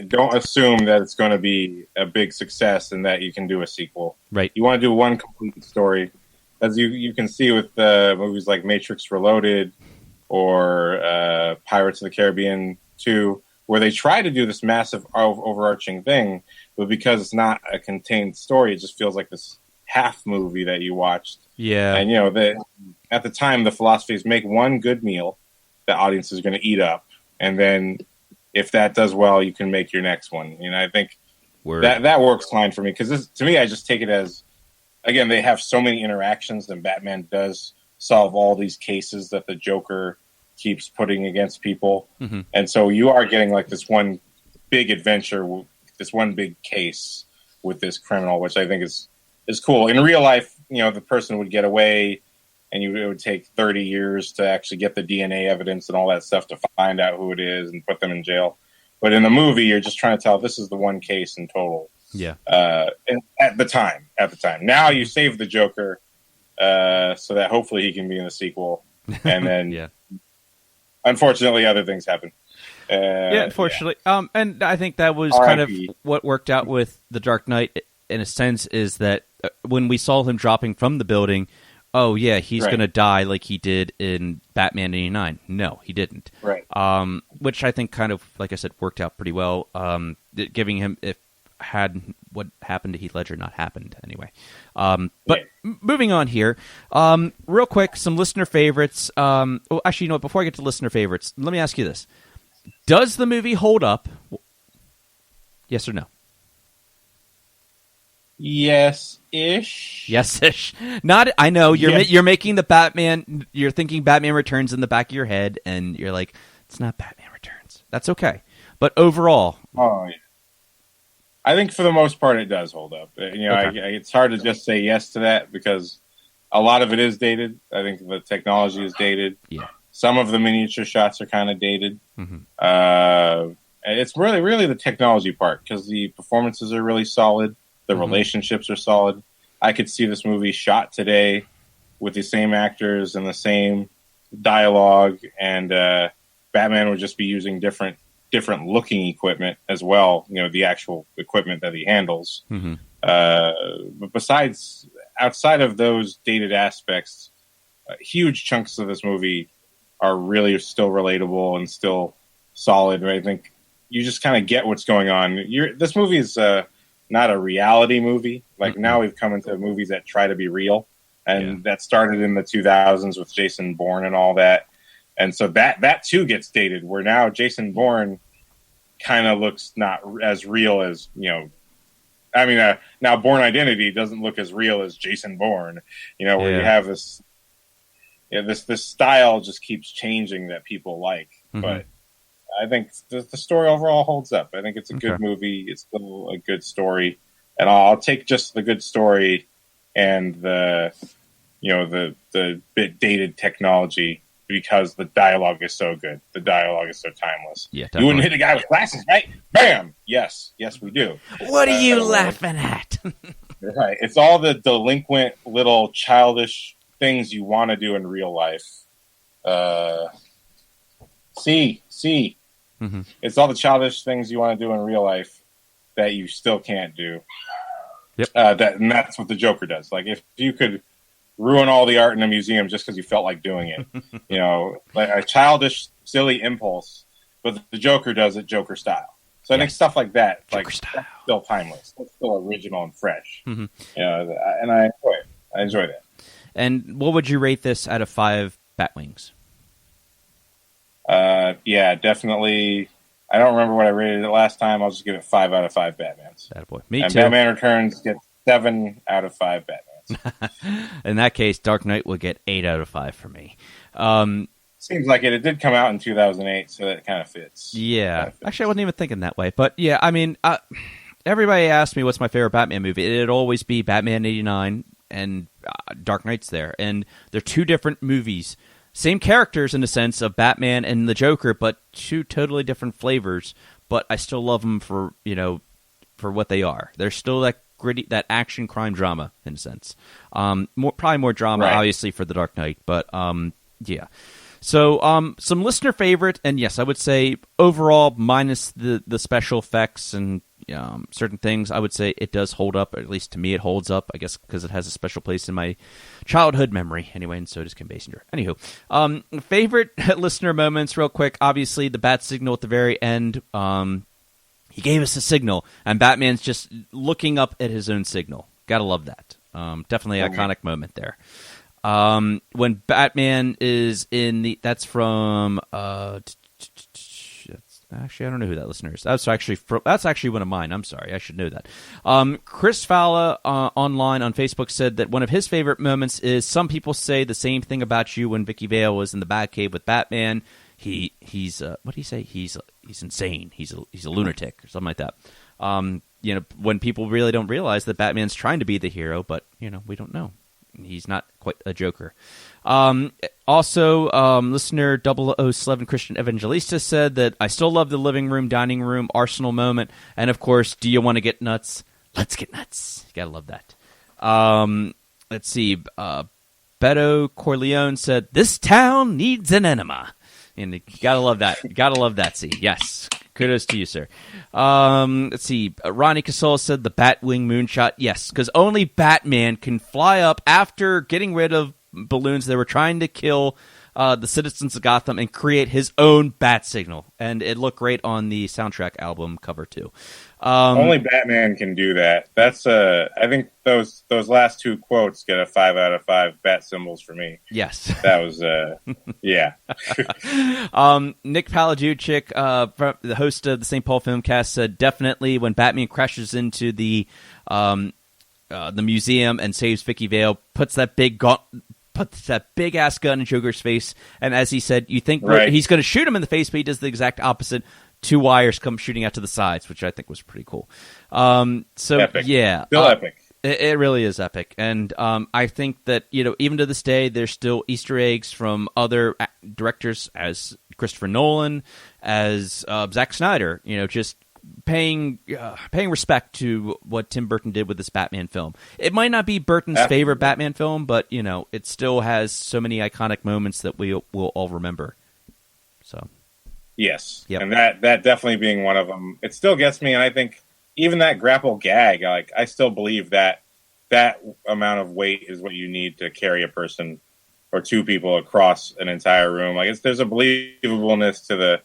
Don't assume that it's going to be a big success and that you can do a sequel. Right. You want to do one complete story. As you can see with movies like Matrix Reloaded or Pirates of the Caribbean 2, where they try to do this massive overarching thing, but because it's not a contained story, it just feels like this half movie that you watched. Yeah. And, at the time, the philosophy is make one good meal the audience is going to eat up. And then if that does well, you can make your next one. I think that works fine for me. Because to me, I just take it as, again, they have so many interactions, and Batman does solve all these cases that the Joker keeps putting against people. Mm-hmm. And so you are getting like this one big adventure, this one big case with this criminal, which I think is cool. In real life, the person would get away, and it would take 30 years to actually get the DNA evidence and all that stuff to find out who it is and put them in jail. But in the movie, you're just trying to tell this is the one case in total. Yeah. And at the time. Now you save the Joker so that hopefully he can be in the sequel. And then, unfortunately, other things happen. Unfortunately. Yeah. And I think that was kind of what worked out with The Dark Knight, in a sense, is that when we saw him dropping from the building, oh, yeah, he's going to die like he did in Batman 89. No, he didn't. Right. Which I think kind of, like I said, worked out pretty well, giving him, had what happened to Heath Ledger not happened anyway. Moving on here, real quick, some listener favorites. Actually, before I get to listener favorites, let me ask you this. Does the movie hold up? Yes or no? Yes-ish. Yes-ish. Not. I know you're making the Batman. You're thinking Batman Returns in the back of your head, and you're like, it's not Batman Returns. That's okay. But overall, I think for the most part it does hold up. It's hard to just say yes to that because a lot of it is dated. I think the technology is dated. Yeah. Some of the miniature shots are kind of dated. Mm-hmm. It's really the technology part because the performances are really solid. The relationships are solid. I could see this movie shot today with the same actors and the same dialogue, and Batman would just be using different looking equipment as well. The actual equipment that he handles. Mm-hmm. But outside of those dated aspects, huge chunks of this movie are really still relatable and still solid. I think you just kind of get what's going on. This movie is not a reality movie. Like now we've come into movies that try to be real. and that started in the 2000s with Jason Bourne and all that. And so that too gets dated, where now Jason Bourne kind of looks not as real as, now Bourne Identity doesn't look as real as Jason Bourne, where you have this, this style just keeps changing that people like. Mm-hmm. But I think the story overall holds up. I think it's a good movie. It's still a good story, and I'll take just the good story and the bit dated technology, because the dialogue is so good. The dialogue is so timeless. Yeah, definitely. You wouldn't hit a guy with glasses, right? Bam! Yes, we do. What are you laughing at? Right. It's all the delinquent little childish things you want to do in real life. Mm-hmm. It's all the childish things you want to do in real life that you still can't do. Yep. And that's what the Joker does. Like, if you could ruin all the art in a museum just because you felt like doing it, like a childish, silly impulse, but the Joker does it Joker style. So I think stuff like that, that's still timeless. It's still original and fresh. Mm-hmm. And I enjoy it. I enjoy that. And what would you rate this out of 5 Batwings? Yeah, definitely. I don't remember what I rated it last time. I'll just give it 5 out of 5 Batmans. Attaboy. Me and too. Batman Returns gets 7 out of 5 Batmans. In that case, Dark Knight will get 8 out of 5 for me. Seems like it. It did come out in 2008, so that kind of fits. Yeah. Actually, I wasn't even thinking that way. But yeah, I mean, everybody asked me what's my favorite Batman movie. It'd always be Batman 89 and Dark Knight's there. And they're 2 different movies. Same characters in the sense of Batman and the Joker, but 2 totally different flavors. But I still love them for what they are. They're still that gritty, that action crime drama in a sense. Probably more drama, obviously, for the Dark Knight. But yeah. So some listener favorite, and yes, I would say overall, minus the special effects and certain things, I would say it does hold up. Or at least to me, it holds up. I guess because it has a special place in my childhood memory. Anyway, and so does Kim Basinger. Anywho, favorite listener moments, real quick. Obviously, the bat signal at the very end. He gave us a signal, and Batman's just looking up at his own signal. Gotta love that. Definitely iconic moment there. When Batman is in that's from actually I don't know who that listener is. That's actually one of mine. I'm sorry, I should know that. Chris Fowler online on Facebook said that one of his favorite moments is some people say the same thing about you when Vicky Vale was in the Batcave with Batman. He's what do you say? He's insane. He's a lunatic or something like that. When people really don't realize that Batman's trying to be the hero, but we don't know. He's not quite a Joker. Also, listener 007 Christian Evangelista said that I still love the living room, dining room, arsenal moment. And, of course, do you want to get nuts? Let's get nuts. You got to love that. Let's see. Beto Corleone said, this town needs an enema. And you got to love that. You got to love that, see. Yes. Kudos to you, sir. Let's see. Ronnie Casol said the Batwing moonshot. Yes, because only Batman can fly up after getting rid of balloons that were trying to kill the citizens of Gotham and create his own bat signal. And it looked great on the soundtrack album cover, too. Only Batman can do that. That's I think those last 2 quotes get a 5 out of 5 bat symbols for me. Yes. That was yeah. Nick Palajuchik, the host of the St. Paul Filmcast, said definitely when Batman crashes into the museum and saves Vicky Vale, puts that big ass gun in Joker's face, and as he said, you think he's going to shoot him in the face, but he does the exact opposite. 2 wires come shooting out to the sides, which I think was pretty cool. Epic. Yeah, still epic. It really is epic, and I think that even to this day, there's still Easter eggs from other directors, as Christopher Nolan, as Zack Snyder. Just paying respect to what Tim Burton did with this Batman film. It might not be Burton's favorite Batman film, but it still has so many iconic moments that we will all remember. So. Yes, and that definitely being one of them. It still gets me, and I think even that grapple gag, I still believe that amount of weight is what you need to carry a person or 2 people across an entire room. There's a believableness to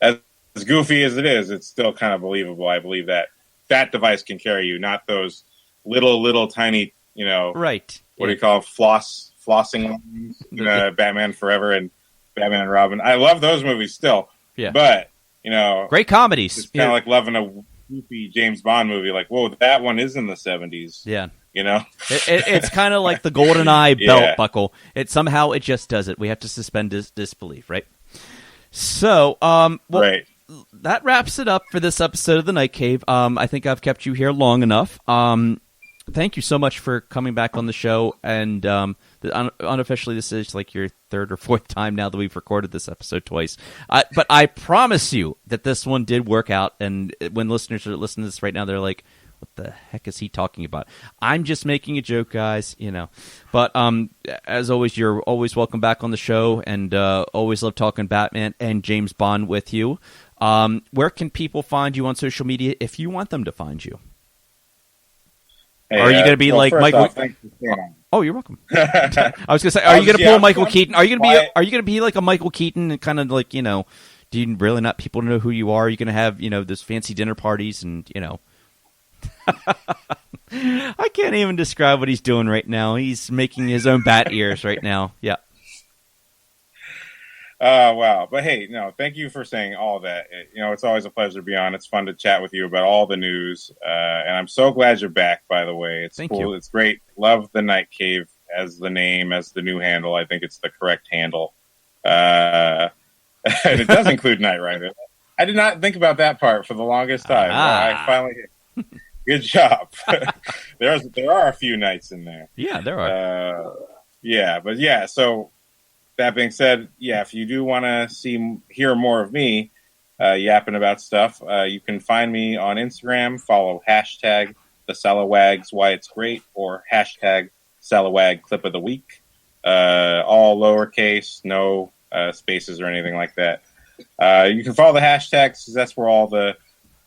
as goofy as it is, it's still kind of believable. I believe that device can carry you, not those little tiny right. What do you call it? Flossing Batman Forever and Batman and Robin. I love those movies still. Yeah. But, great comedies. It's kind of like loving a goofy James Bond movie. Like, whoa, that one is in the 70s. Yeah. It's kind of like the GoldenEye belt buckle. Somehow it just does it. We have to suspend disbelief, right? So, right. That wraps it up for this episode of The Night Cave. I think I've kept you here long enough. Thank you so much for coming back on the show. And unofficially, this is like your third or fourth time now that we've recorded this episode twice. But I promise you that this one did work out. And when listeners are listening to this right now, they're like, what the heck is he talking about? I'm just making a joke, guys, But as always, you're always welcome back on the show, and always love talking Batman and James Bond with you. Where can people find you on social media if you want them to find you? Hey, are you going to be like Michael? Oh, you're welcome. I was going to say, are you going to pull Michael Keaton? Are you going to be like a Michael Keaton and kind of like do you really not people know who you are? Are you going to have those fancy dinner parties and I can't even describe what he's doing right now. He's making his own bat ears right now. Yeah. Wow. But hey, thank you for saying all that. It's always a pleasure to be on. It's fun to chat with you about all the news. And I'm so glad you're back, by the way. It's Thank cool. you. It's great. Love the Night Cave as the name, as the new handle. I think it's the correct handle. And it does include Knight Rider. I did not think about that part for the longest time. I finally good job. There are a few knights in there. Yeah, there are. So that being said, if you do want to hear more of me yapping about stuff, you can find me on Instagram. Follow hashtag the Salawags Why It's Great or hashtag Salawag Clip of the Week. All lowercase, no spaces or anything like that. You can follow the hashtags because that's where all the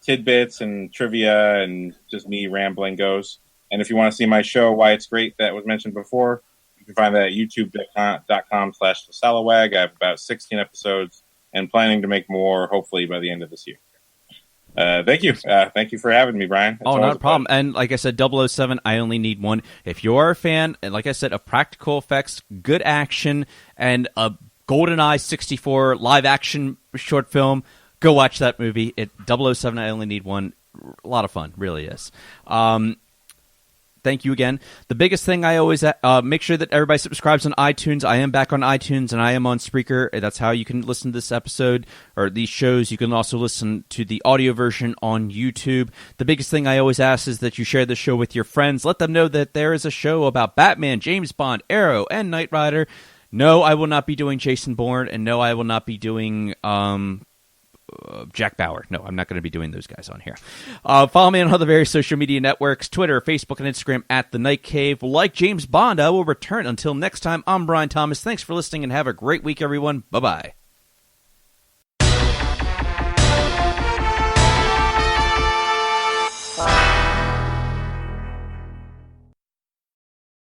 tidbits and trivia and just me rambling goes. And if you want to see my show, Why It's Great, that was mentioned before, you can find that at youtube.com/thesalawag. I have about 16 episodes and planning to make more, hopefully, by the end of this year. Thank you. Thank you for having me, Brian. It's not a problem. And like I said, 007, I only need one. If you are a fan, and like I said, of practical effects, good action, and a GoldenEye 64 live-action short film, go watch that movie. 007, I only need one. A lot of fun, really is. Thank you again. The biggest thing I always make sure that everybody subscribes on iTunes. I am back on iTunes and I am on Spreaker. That's how you can listen to this episode or these shows. You can also listen to the audio version on YouTube. The biggest thing I always ask is that you share the show with your friends. Let them know that there is a show about Batman, James Bond, Arrow, and Knight Rider. No, I will not be doing Jason Bourne, and no, I will not be doing Jack Bauer. No, I'm not going to be doing those guys on here. Follow me on all the various social media networks, Twitter, Facebook, and Instagram at The Night Cave. Like James Bond, I will return. Until next time, I'm Brian Thomas. Thanks for listening, and have a great week, everyone. Bye-bye.